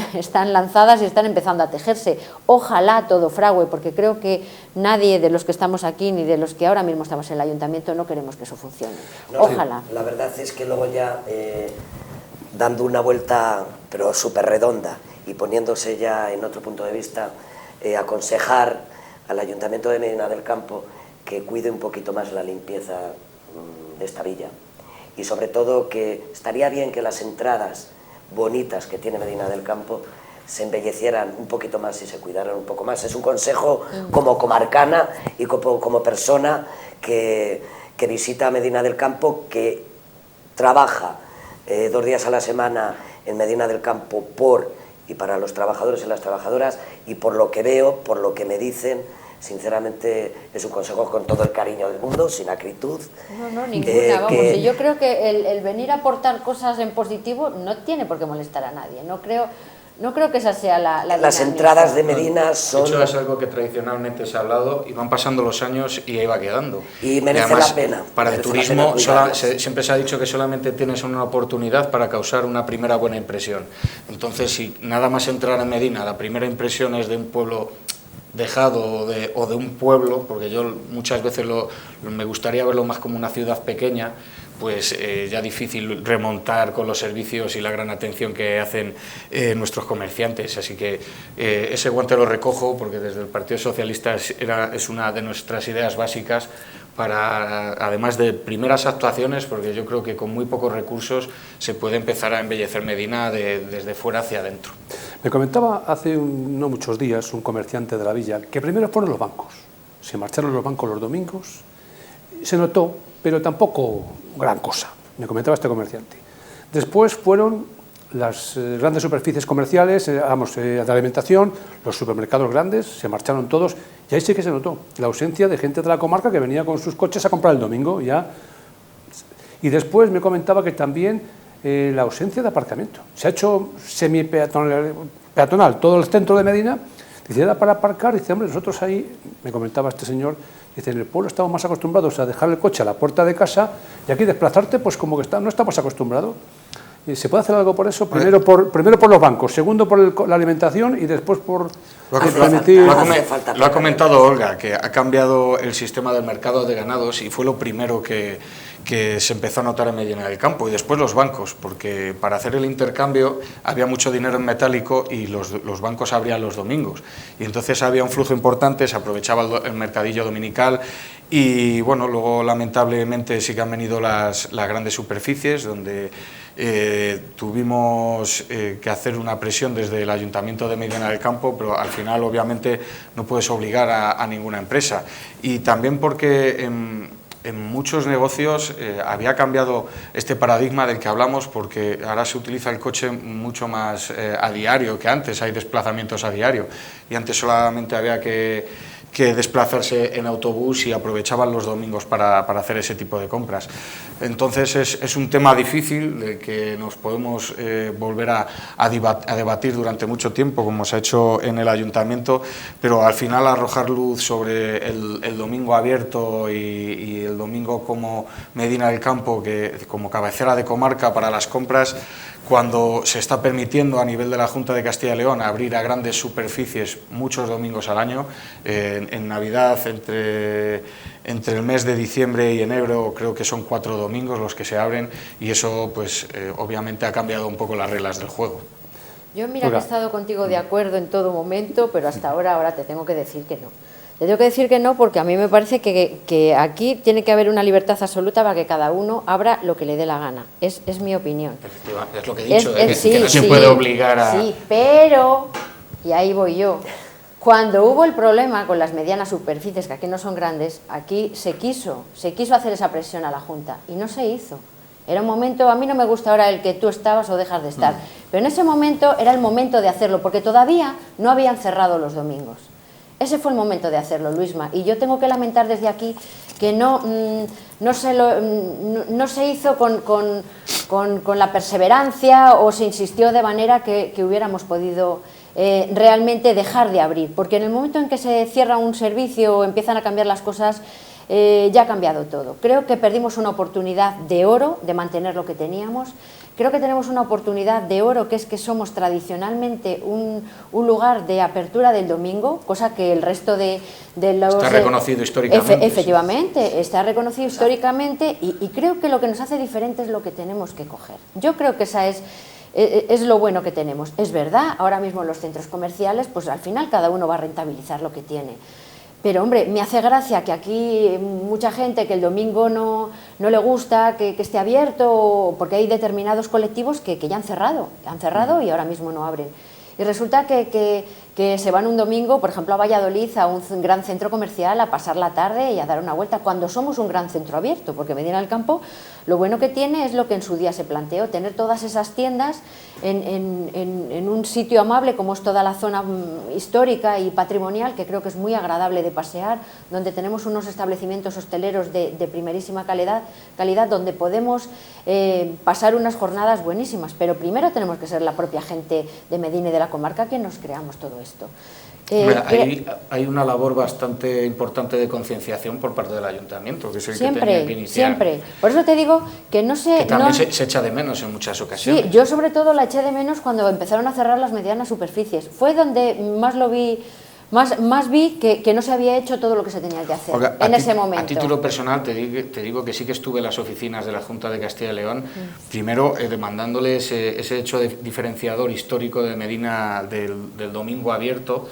lanzadas y están empezando a tejerse. Ojalá todo frague, porque creo que nadie de los que estamos aquí ni de los que ahora mismo estamos en el ayuntamiento no queremos que eso funcione. No, ojalá. La verdad es que luego ya dando una vuelta pero súper redonda y poniéndose ya en otro punto de vista, aconsejar al Ayuntamiento de Medina del Campo que cuide un poquito más la limpieza de esta villa, y sobre todo que estaría bien que las entradas bonitas que tiene Medina del Campo se embellecieran un poquito más y se cuidaran un poco más. Es un consejo como comarcana y como persona que visita Medina del Campo, que trabaja 2 días a la semana en Medina del Campo por y para los trabajadores y las trabajadoras, y por lo que veo, por lo que me dicen, sinceramente es un consejo con todo el cariño del mundo, sin acritud. No, ninguna, vamos. Y yo creo que el venir a aportar cosas en positivo no tiene por qué molestar a nadie. No creo que esa sea la Las entradas de Medina son... De hecho, es algo que tradicionalmente se ha hablado y van pasando los años y ahí va quedando. Y merece además, la pena. Para el turismo siempre se ha dicho que solamente tienes una oportunidad para causar una primera buena impresión. Entonces, si nada más entrar en Medina, la primera impresión es de un pueblo dejado o de un pueblo, porque yo muchas veces me gustaría verlo más como una ciudad pequeña, pues ya difícil remontar con los servicios y la gran atención que hacen nuestros comerciantes. Así que ese guante lo recojo, porque desde el Partido Socialista es una de nuestras ideas básicas para, además de primeras actuaciones, porque yo creo que con muy pocos recursos se puede empezar a embellecer Medina desde fuera hacia adentro. Me comentaba hace no muchos días un comerciante de la villa que primero fueron los bancos. Se marcharon los bancos los domingos, se notó, pero tampoco gran cosa, me comentaba este comerciante. Después fueron las grandes superficies comerciales, de alimentación, los supermercados grandes, se marcharon todos, y ahí sí que se notó la ausencia de gente de la comarca que venía con sus coches a comprar el domingo. Y después me comentaba que también la ausencia de aparcamiento. Se ha hecho semi-peatonal todo el centro de Medina, dice, era para aparcar, dice, hombre, nosotros ahí, me comentaba este señor, dice, en el pueblo estamos más acostumbrados a dejar el coche a la puerta de casa, y aquí desplazarte, pues como que no estamos acostumbrados. ¿Se puede hacer algo por eso? Primero por los bancos, segundo por la alimentación y después por permitir... Lo ha comentado Olga, que ha cambiado el sistema del mercado de ganados y fue lo primero que se empezó a notar en Medina del Campo, y después los bancos, porque para hacer el intercambio había mucho dinero en metálico y los bancos abrían los domingos, y entonces había un flujo importante, se aprovechaba el mercadillo dominical. Y bueno, luego lamentablemente sí que han venido las grandes superficies, donde tuvimos que hacer una presión desde el Ayuntamiento de Medina del Campo, pero al final obviamente no puedes obligar a ninguna empresa. Y también porque en muchos negocios había cambiado este paradigma del que hablamos, porque ahora se utiliza el coche mucho más a diario que antes, hay desplazamientos a diario, y antes solamente había que desplazarse en autobús y aprovechaban los domingos para hacer ese tipo de compras. Entonces es un tema difícil del que nos podemos volver a debatir durante mucho tiempo, como se ha hecho en el ayuntamiento, pero al final arrojar luz sobre el domingo abierto y el domingo como Medina del Campo, que como cabecera de comarca para las compras, cuando se está permitiendo a nivel de la Junta de Castilla y León abrir a grandes superficies muchos domingos al año, en Navidad entre el mes de diciembre y enero creo que son 4 domingos los que se abren, y eso pues obviamente ha cambiado un poco las reglas del juego. Yo mira que he estado contigo de acuerdo en todo momento, pero hasta ahora te tengo que decir que no. Le tengo que decir que no, porque a mí me parece que aquí tiene que haber una libertad absoluta para que cada uno abra lo que le dé la gana. Es mi opinión. Efectivamente, es lo que he dicho, sí, que no se puede obligar a... Sí, pero, y ahí voy yo, cuando hubo el problema con las medianas superficies, que aquí no son grandes, aquí se quiso hacer esa presión a la Junta y no se hizo. Era un momento, a mí no me gusta ahora el que tú estabas o dejas de estar, pero en ese momento era el momento de hacerlo, porque todavía no habían cerrado los domingos. Ese fue el momento de hacerlo, Luisma, y yo tengo que lamentar desde aquí que no se hizo con la perseverancia o se insistió de manera que hubiéramos podido realmente dejar de abrir, porque en el momento en que se cierra un servicio o empiezan a cambiar las cosas, ya ha cambiado todo. Creo que perdimos una oportunidad de oro de mantener lo que teníamos. Creo que tenemos una oportunidad de oro, que es que somos tradicionalmente un lugar de apertura del domingo, cosa que el resto de los... Está reconocido históricamente. Efectivamente, está reconocido históricamente y creo que lo que nos hace diferente es lo que tenemos que coger. Yo creo que esa es lo bueno que tenemos. Es verdad, ahora mismo en los centros comerciales, pues al final cada uno va a rentabilizar lo que tiene. Pero, hombre, me hace gracia que aquí mucha gente que el domingo no le gusta que esté abierto, porque hay determinados colectivos que ya han cerrado y ahora mismo no abren. Y resulta que se van un domingo, por ejemplo, a Valladolid, a un gran centro comercial, a pasar la tarde y a dar una vuelta, cuando somos un gran centro abierto, porque Medina del Campo lo bueno que tiene es lo que en su día se planteó, tener todas esas tiendas en un sitio amable como es toda la zona histórica y patrimonial, que creo que es muy agradable de pasear, donde tenemos unos establecimientos hosteleros de primerísima calidad, donde podemos pasar unas jornadas buenísimas, pero primero tenemos que ser la propia gente de Medina y de la comarca que nos creamos todo esto. Hay una labor bastante importante de concienciación por parte del ayuntamiento, que es el siempre, que tenía que iniciar. Siempre. Por eso te digo que no sé... Que también se echa de menos en muchas ocasiones. Sí, yo sobre todo la eché de menos cuando empezaron a cerrar las medianas superficies. Fue donde más lo vi... Más vi que no se había hecho todo lo que se tenía que hacer en ese momento. A título personal te digo que sí que estuve en las oficinas de la Junta de Castilla y León, primero demandándole ese hecho diferenciador histórico de Medina del domingo abierto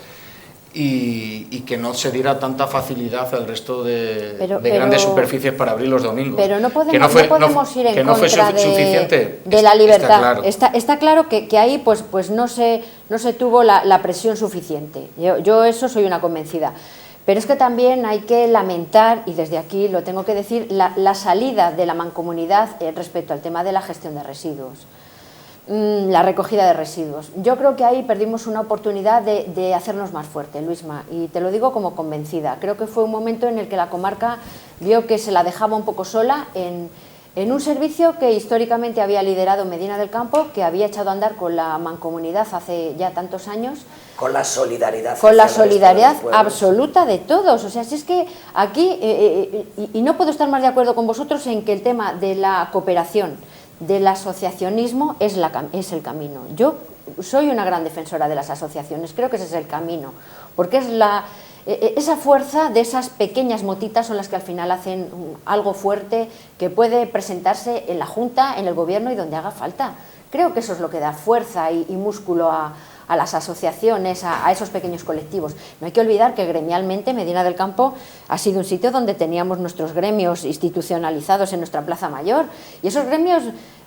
y que no se diera tanta facilidad al resto de grandes superficies para abrir los domingos. Pero no podemos ir en contra de la libertad. Está claro que ahí pues no se tuvo la presión suficiente. Yo eso soy una convencida. Pero es que también hay que lamentar, y desde aquí lo tengo que decir, la salida de la mancomunidad respecto al tema de la gestión de residuos. La recogida de residuos. Yo creo que ahí perdimos una oportunidad de hacernos más fuerte, Luisma, y te lo digo como convencida. Creo que fue un momento en el que la comarca vio que se la dejaba un poco sola en un servicio que históricamente había liderado Medina del Campo, que había echado a andar con la mancomunidad hace ya tantos años. Con la solidaridad. Con la solidaridad absoluta de todos. O sea, si es que aquí, y no puedo estar más de acuerdo con vosotros en que el tema de la cooperación, del asociacionismo es el camino. Yo soy una gran defensora de las asociaciones, creo que ese es el camino, porque es esa fuerza de esas pequeñas motitas son las que al final hacen algo fuerte que puede presentarse en la Junta, en el Gobierno y donde haga falta. Creo que eso es lo que da fuerza y músculo a las asociaciones, a esos pequeños colectivos. No hay que olvidar que gremialmente Medina del Campo ha sido un sitio donde teníamos nuestros gremios institucionalizados en nuestra Plaza Mayor, y esos gremios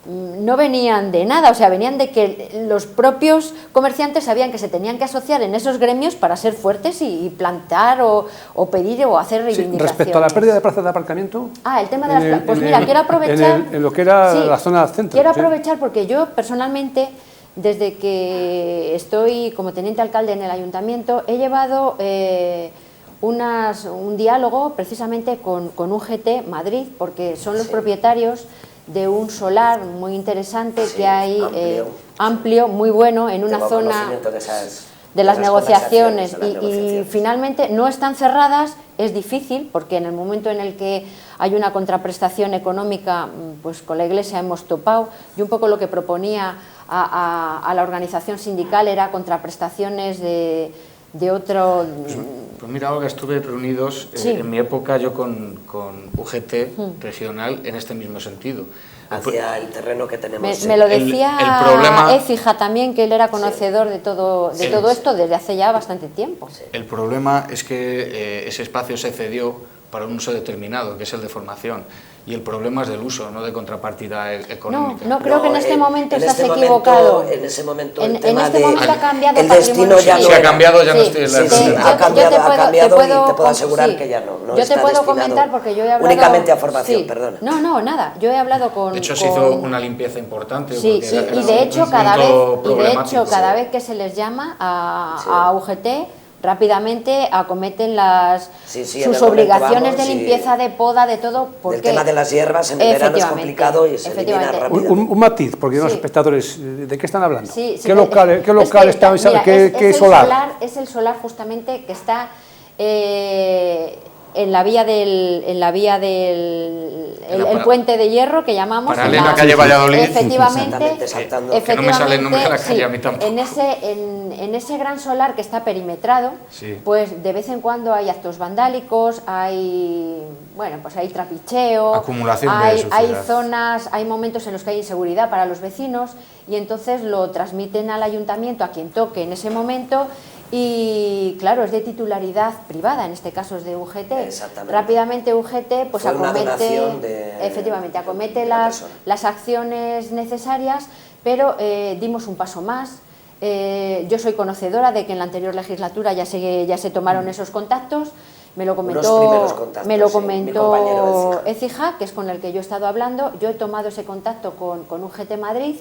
no venían de nada, o sea, venían de que los propios comerciantes sabían que se tenían que asociar en esos gremios para ser fuertes y plantar o pedir o hacer reivindicaciones. Respecto a la pérdida de plazas de aparcamiento... el tema de las plazas. Pues mira, quiero aprovechar... En lo que era la zona centro. Quiero aprovechar porque yo personalmente, desde que estoy como teniente alcalde en el ayuntamiento, he llevado un diálogo precisamente con UGT Madrid, porque son los propietarios de un solar muy interesante que hay, amplio, muy bueno, en una zona de las negociaciones y finalmente no están cerradas. Es difícil porque en el momento en el que hay una contraprestación económica, pues con la Iglesia hemos topado, y un poco lo que proponía a la organización sindical era contraprestaciones de otro... Pues mira, Olga, estuve reunidos en mi época yo con UGT regional en este mismo sentido. Hacia el terreno que tenemos. Me lo decía el problema, Écija también, que él era conocedor de todo esto desde hace ya bastante tiempo. El problema es que ese espacio se cedió para un uso determinado, que es el de formación. Y el problema es del uso, no de contrapartida económica. No, creo que en este momento estás equivocado. En este momento en este momento ha cambiado el destino ya no ha cambiado, ya no estoy en la ha cambiado y te puedo asegurar que ya no. Yo te puedo comentar porque yo he hablado únicamente a formación, perdona. No, nada. Yo he hablado con. De hecho, se hizo una limpieza importante. Sí, y de hecho cada vez que se les llama a UGT, rápidamente acometen sus obligaciones de limpieza, de poda, de todo. Porque el tema de las hierbas en el verano es complicado y se elimina rápido. Un matiz, porque los espectadores, ¿de qué están hablando? ¿Qué local está? ¿Qué solar? Es el solar justamente que está en la vía del el puente de hierro que llamamos, paralela a calle Valladolid. Efectivamente, que no me sale el nombre de la calle a mí tampoco. En ese gran solar que está perimetrado, pues de vez en cuando hay actos vandálicos, hay trapicheo, acumulación hay zonas, hay momentos en los que hay inseguridad para los vecinos y entonces lo transmiten al ayuntamiento, a quien toque en ese momento. Y claro, es de titularidad privada, en este caso es de UGT. Rápidamente UGT pues acomete las acciones necesarias, pero dimos un paso más. Yo soy conocedora de que en la anterior legislatura ya se tomaron esos contactos. Me lo comentó Écija, que es con el que yo he estado hablando. Yo he tomado ese contacto con UGT Madrid.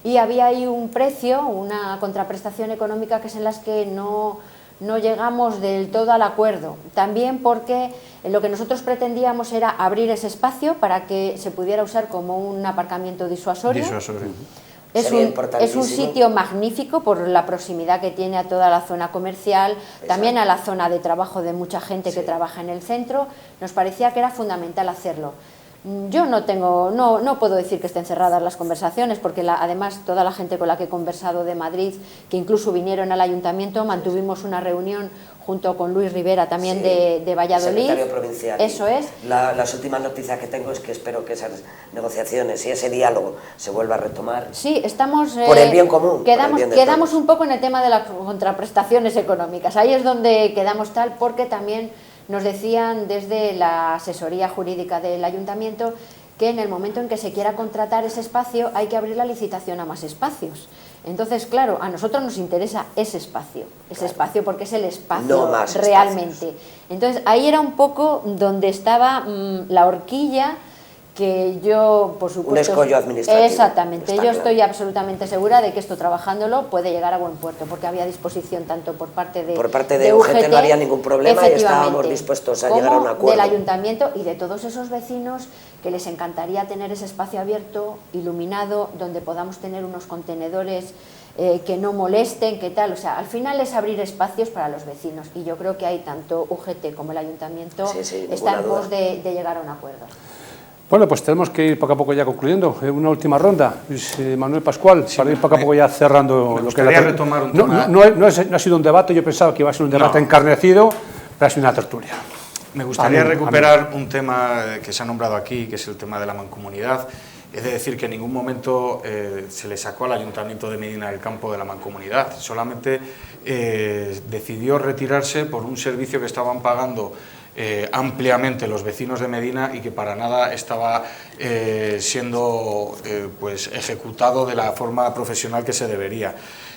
Y había ahí un precio, una contraprestación económica que es en las que no llegamos del todo al acuerdo. También porque lo que nosotros pretendíamos era abrir ese espacio para que se pudiera usar como un aparcamiento disuasorio. Es un sitio magnífico por la proximidad que tiene a toda la zona comercial, también a la zona de trabajo de mucha gente que trabaja en el centro. Nos parecía que era fundamental hacerlo. Yo no puedo decir que estén cerradas las conversaciones, porque además toda la gente con la que he conversado de Madrid, que incluso vinieron al ayuntamiento, mantuvimos una reunión junto con Luis Rivera también de Valladolid. Secretario provincial. Eso es. Las últimas noticias que tengo es que espero que esas negociaciones y ese diálogo se vuelva a retomar. Sí, estamos... por el bien común. Quedamos un poco en el tema de las contraprestaciones económicas. Ahí es donde quedamos tal, porque también nos decían desde la asesoría jurídica del ayuntamiento que en el momento en que se quiera contratar ese espacio hay que abrir la licitación a más espacios. Entonces, claro, a nosotros nos interesa ese espacio porque es el espacio realmente. Entonces, ahí era un poco donde estaba la horquilla que yo, por supuesto... Un escollo administrativo. Exactamente, yo estoy absolutamente segura de que esto trabajándolo puede llegar a buen puerto, porque había disposición tanto por parte de UGT no había ningún problema y estábamos dispuestos a llegar a un acuerdo. Del ayuntamiento y de todos esos vecinos que les encantaría tener ese espacio abierto, iluminado, donde podamos tener unos contenedores que no molesten, que tal, o sea, al final es abrir espacios para los vecinos y yo creo que hay tanto UGT como el ayuntamiento están en pos de llegar a un acuerdo. Bueno, pues tenemos que ir poco a poco ya concluyendo. Una última ronda. Manuel Pascual, para ir poco a poco ya cerrando lo que era. Retomar un tema. No ha sido un debate, yo pensaba que iba a ser un debate encarnecido, pero ha sido una tertulia. Me gustaría recuperar un tema que se ha nombrado aquí, que es el tema de la mancomunidad. Es de decir que en ningún momento se le sacó al Ayuntamiento de Medina del Campo de la mancomunidad, solamente decidió retirarse por un servicio que estaban pagando ampliamente los vecinos de Medina y que para nada estaba siendo pues ejecutado de la forma profesional que se debería.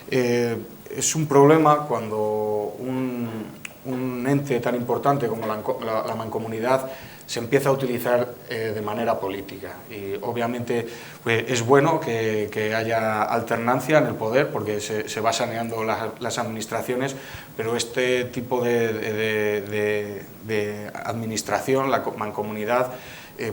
Es un problema cuando un ente tan importante como la mancomunidad se empieza a utilizar de manera política y obviamente pues, es bueno que haya alternancia en el poder porque se va saneando las administraciones, pero este tipo de administración, la mancomunidad,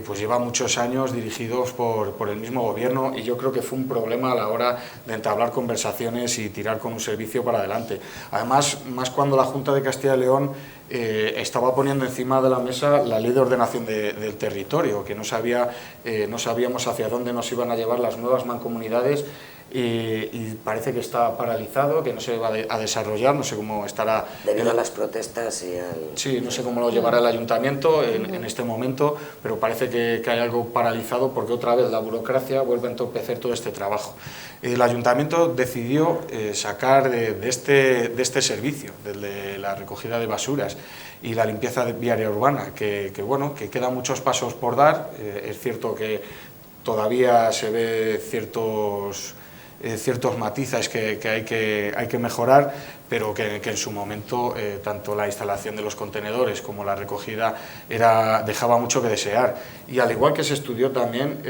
pues lleva muchos años dirigidos por el mismo gobierno y yo creo que fue un problema a la hora de entablar conversaciones y tirar con un servicio para adelante. Además, más cuando la Junta de Castilla y León estaba poniendo encima de la mesa la ley de ordenación del territorio, que no sabíamos hacia dónde nos iban a llevar las nuevas mancomunidades y parece que está paralizado, que no se va a desarrollar, no sé cómo estará... Debido a las protestas y al... Sí, no sé cómo lo llevará el ayuntamiento en este momento, pero parece que hay algo paralizado porque otra vez la burocracia vuelve a entorpecer todo este trabajo. El ayuntamiento decidió sacar de este servicio, de la recogida de basuras y la limpieza viaria urbana, que quedan muchos pasos por dar. Es cierto que todavía se ve ciertos matices que hay que mejorar, pero que en su momento tanto la instalación de los contenedores como la recogida dejaba mucho que desear. Y al igual que se estudió también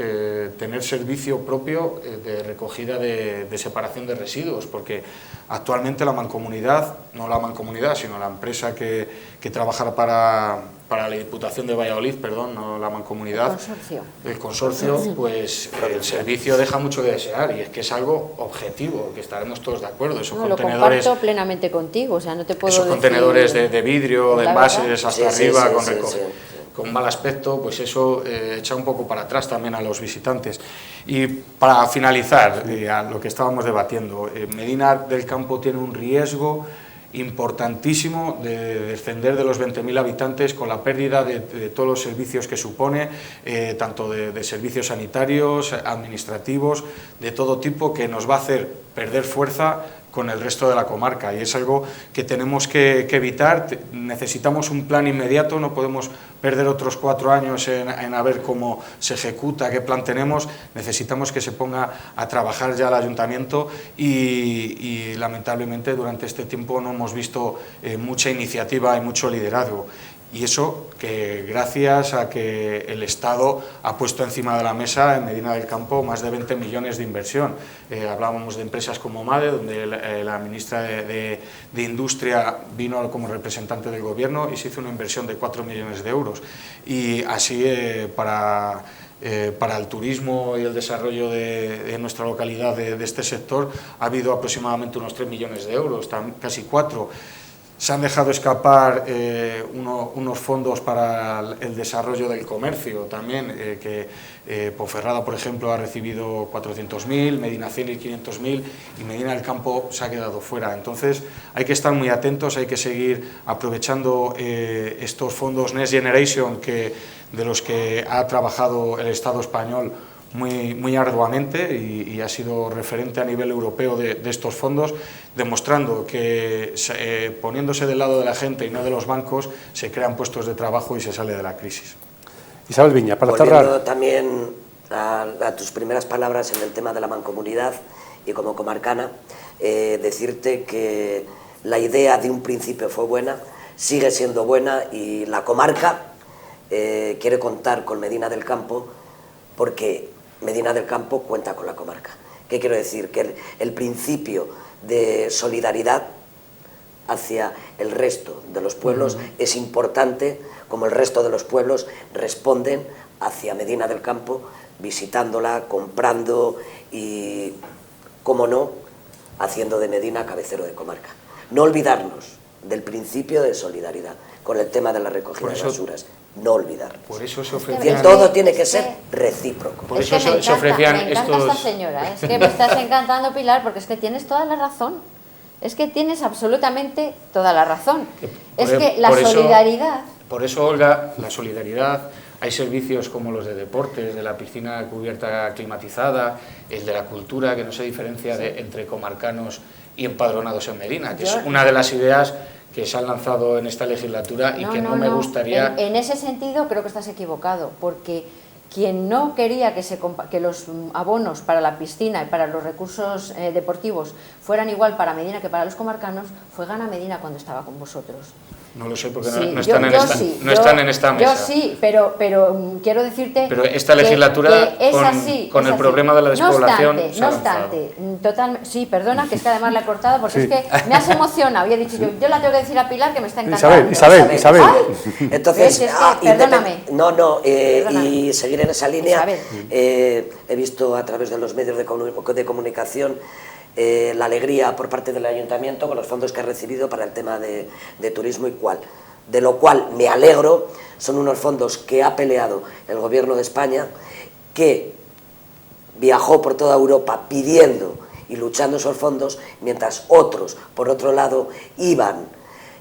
tener servicio propio de recogida de separación de residuos, porque actualmente la mancomunidad, no la mancomunidad, sino la empresa que trabaja para la Diputación de Valladolid, perdón, no la mancomunidad, el consorcio, pues el servicio deja mucho que desear, y es que es algo objetivo, que estaremos todos de acuerdo. Esos contenedores, lo comparto plenamente contigo, o sea, no te puedo esos decir, contenedores de vidrio, de envases hasta arriba, sí. con mal aspecto, pues eso echa un poco para atrás también a los visitantes. Y para finalizar, a lo que estábamos debatiendo, Medina del Campo tiene un riesgo importantísimo de descender de los 20.000 habitantes con la pérdida de todos los servicios que supone, tanto de servicios sanitarios, administrativos, de todo tipo, que nos va a hacer perder fuerza con el resto de la comarca, y es algo que tenemos que evitar. Necesitamos un plan inmediato, no podemos perder otros 4 años en a ver cómo se ejecuta, qué plan tenemos. Necesitamos que se ponga a trabajar ya el ayuntamiento y lamentablemente durante este tiempo no hemos visto mucha iniciativa y mucho liderazgo. Y eso que gracias a que el Estado ha puesto encima de la mesa en Medina del Campo más de 20 millones de inversión. Hablábamos de empresas como MADE, donde la ministra de Industria vino como representante del Gobierno y se hizo una inversión de 4 millones de euros. Y así para el turismo y el desarrollo de nuestra localidad, de este sector, ha habido aproximadamente unos 3 millones de euros, casi 4. Se han dejado escapar unos fondos para el desarrollo del comercio también, que Ponferrada, por ejemplo, ha recibido 400.000, Medina Celi 500.000 y Medina del Campo se ha quedado fuera. Entonces hay que estar muy atentos, hay que seguir aprovechando estos fondos Next Generation de los que ha trabajado el Estado español muy arduamente y ha sido referente a nivel europeo de estos fondos, demostrando que poniéndose del lado de la gente y no de los bancos se crean puestos de trabajo y se sale de la crisis. Isabel Viña, para Volviendo cerrar. también a tus primeras palabras en el tema de la mancomunidad y como comarcana, decirte que la idea de un principio fue buena, sigue siendo buena, y la comarca quiere contar con Medina del Campo porque Medina del Campo cuenta con la comarca. ¿Qué quiero decir? Que el principio de solidaridad hacia el resto de los pueblos es importante, como el resto de los pueblos responden hacia Medina del Campo, visitándola, comprando y, como no, haciendo de Medina cabecero de comarca. No olvidarnos del principio de solidaridad con el tema de la recogida de basuras. No olvidarnos. Por eso se ofrecían... todo tiene que ser recíproco. Por eso se ofrecían me encanta esta señora, es que me estás encantando, Pilar, porque es que tienes toda la razón. Es que tienes absolutamente toda la razón. Es que la solidaridad... Por eso, Olga, la solidaridad, hay servicios como los de deportes, de la piscina cubierta climatizada, el de la cultura, que no se diferencia entre comarcanos y empadronados en Medina, que es una de las ideas que se han lanzado en esta legislatura y que no me gustaría... En ese sentido creo que estás equivocado, porque quien no quería que los abonos para la piscina y para los recursos deportivos fueran igual para Medina que para los comarcanos fue Gana Medina cuando estaba con vosotros. No lo sé porque sí, no están en esta mesa. Yo sí, pero quiero decirte... Pero esta legislatura, que es con el problema de la despoblación... No obstante, sí, perdona, que es que además la he cortado porque es que me has emocionado y he dicho yo la tengo que decir a Pilar que me está encantando. Isabel. Ay, entonces, perdóname. Y seguir en esa línea, he visto a través de los medios de comunicación la alegría por parte del Ayuntamiento con los fondos que ha recibido para el tema de turismo de lo cual me alegro. Son unos fondos que ha peleado el Gobierno de España, que viajó por toda Europa pidiendo y luchando esos fondos, mientras otros, por otro lado, iban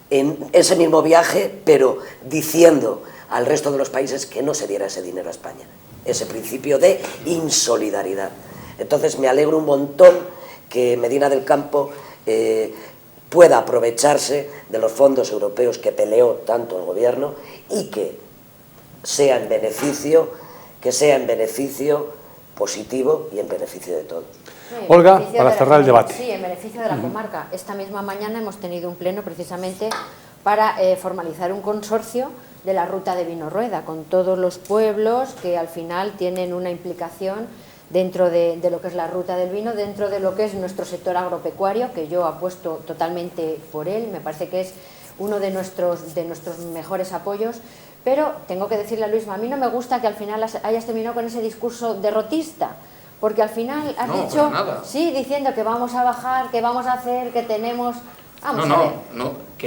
en ese mismo viaje, pero diciendo al resto de los países que no se diera ese dinero a España. Ese principio de insolidaridad. Entonces me alegro un montón que Medina del Campo pueda aprovecharse de los fondos europeos que peleó tanto el gobierno y que sea en beneficio positivo y en beneficio de todos. Olga, para cerrar el debate. Sí, en beneficio de la comarca. Esta misma mañana hemos tenido un pleno precisamente para formalizar un consorcio de la ruta de Vino-Rueda, con todos los pueblos que al final tienen una implicación dentro de lo que es la ruta del vino, dentro de lo que es nuestro sector agropecuario, que yo apuesto totalmente por él, me parece que es uno de nuestros mejores apoyos, pero tengo que decirle a Luisma, a mí no me gusta que al final hayas terminado con ese discurso derrotista, porque al final has dicho, sí, diciendo que vamos a bajar, que vamos a hacer, que tenemos... Vamos a ver.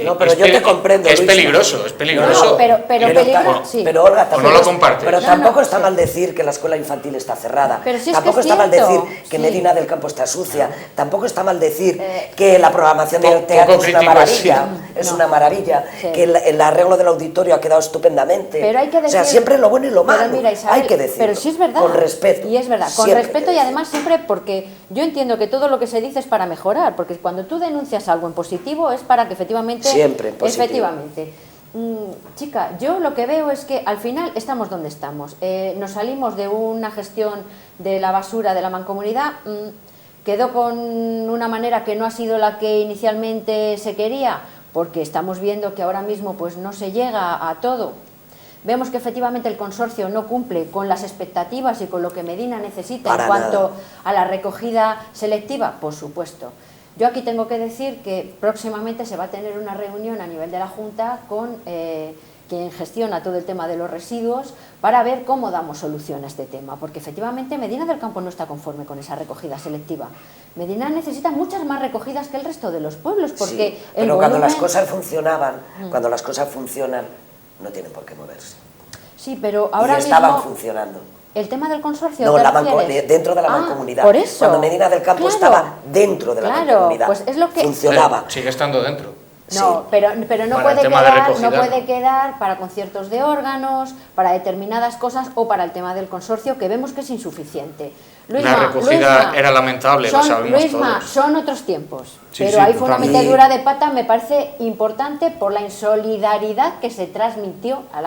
No, pero yo te comprendo, que es Luisma. peligroso, es peligroso. No, pero sí. Pero Olga, o no lo comparte. Pero tampoco está mal decir que la escuela infantil está cerrada. Pero si es tampoco que es está mal cierto, decir que sí. Medina del Campo está sucia. Tampoco está mal decir que la programación del teatro es una crítico, maravilla. sí. Es una maravilla. Sí. Que el arreglo del auditorio ha quedado estupendamente. Pero hay que decir, o sea, siempre lo bueno y lo malo. Pero mira, Isabel, hay que decirlo. Pero sí es verdad. Con respeto. Y es verdad, con Siempre respeto y además siempre porque yo entiendo que todo lo que se dice es para mejorar, porque cuando tú denuncias algo en positivo es para que efectivamente... Siempre en positivo. Efectivamente. Chica, yo lo que veo es que al final estamos donde estamos. Nos salimos de una gestión de la basura de la mancomunidad, quedó con una manera que no ha sido la que inicialmente se quería, porque estamos viendo que ahora mismo pues no se llega a todo. Vemos que efectivamente el consorcio no cumple con las expectativas y con lo que Medina necesita Para en cuanto nada. a la recogida selectiva, por supuesto. Yo aquí tengo que decir que próximamente se va a tener una reunión a nivel de la Junta con quien gestiona todo el tema de los residuos para ver cómo damos solución a este tema, porque efectivamente Medina del Campo no está conforme con esa recogida selectiva. Medina necesita muchas más recogidas que el resto de los pueblos, porque Sí, pero cuando las cosas funcionaban, cuando las cosas funcionan, no tienen por qué moverse. Sí, pero ahora y estaban mismo... funcionando. ¿El tema del consorcio? No, ¿te dentro de la Ah, mancomunidad. por eso. Cuando Medina del Campo Claro. estaba dentro de la mancomunidad. Pues es lo que... Funcionaba. Sigue estando dentro. No, Sí. pero no Para el puede tema de quedar, recogida, no puede no. quedar para conciertos de órganos, para determinadas cosas o para el tema del consorcio, que vemos que es insuficiente. La recogida era lamentable, lo sabemos todos. Son otros tiempos, Sí, pero sí, ahí fue una totalmente. metedura de pata, me parece importante por la insolidaridad que se transmitió a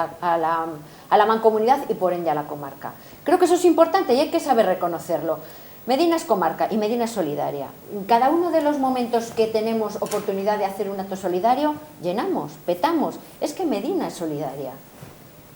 la mancomunidad y por ende a la comarca. Creo que eso es importante y hay que saber reconocerlo. Medina es comarca y Medina es solidaria. En cada uno de los momentos que tenemos oportunidad de hacer un acto solidario, llenamos, petamos. Es que Medina es solidaria.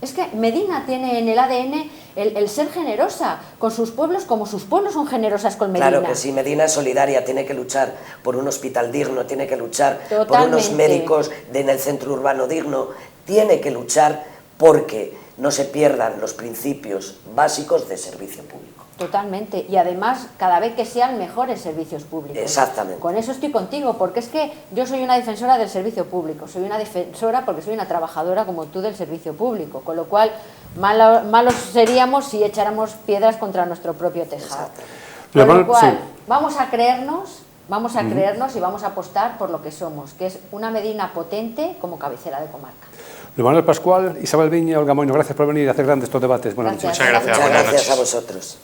Es que Medina tiene en el ADN el ser generosa con sus pueblos como sus pueblos son generosas con Medina. Claro que sí, Medina es solidaria, tiene que luchar por un hospital digno, tiene que luchar por Totalmente. unos médicos en el centro urbano digno, tiene que luchar porque no se pierdan los principios básicos de servicio público. Totalmente, y además cada vez que sean mejores servicios públicos. Exactamente. Con eso estoy contigo, porque es que yo soy una defensora del servicio público, soy una defensora porque soy una trabajadora como tú del servicio público, con lo cual malos seríamos si echáramos piedras contra nuestro propio tejado. Con lo cual, sí. vamos a creernos y vamos a apostar por lo que somos, que es una Medina potente como cabecera de comarca. Luis Manuel Pascual, Isabel Viña, Olga Moino, gracias por venir a hacer grandes estos debates. Buenas noches. Muchas gracias. Muchas Buenas gracias noches. a vosotros.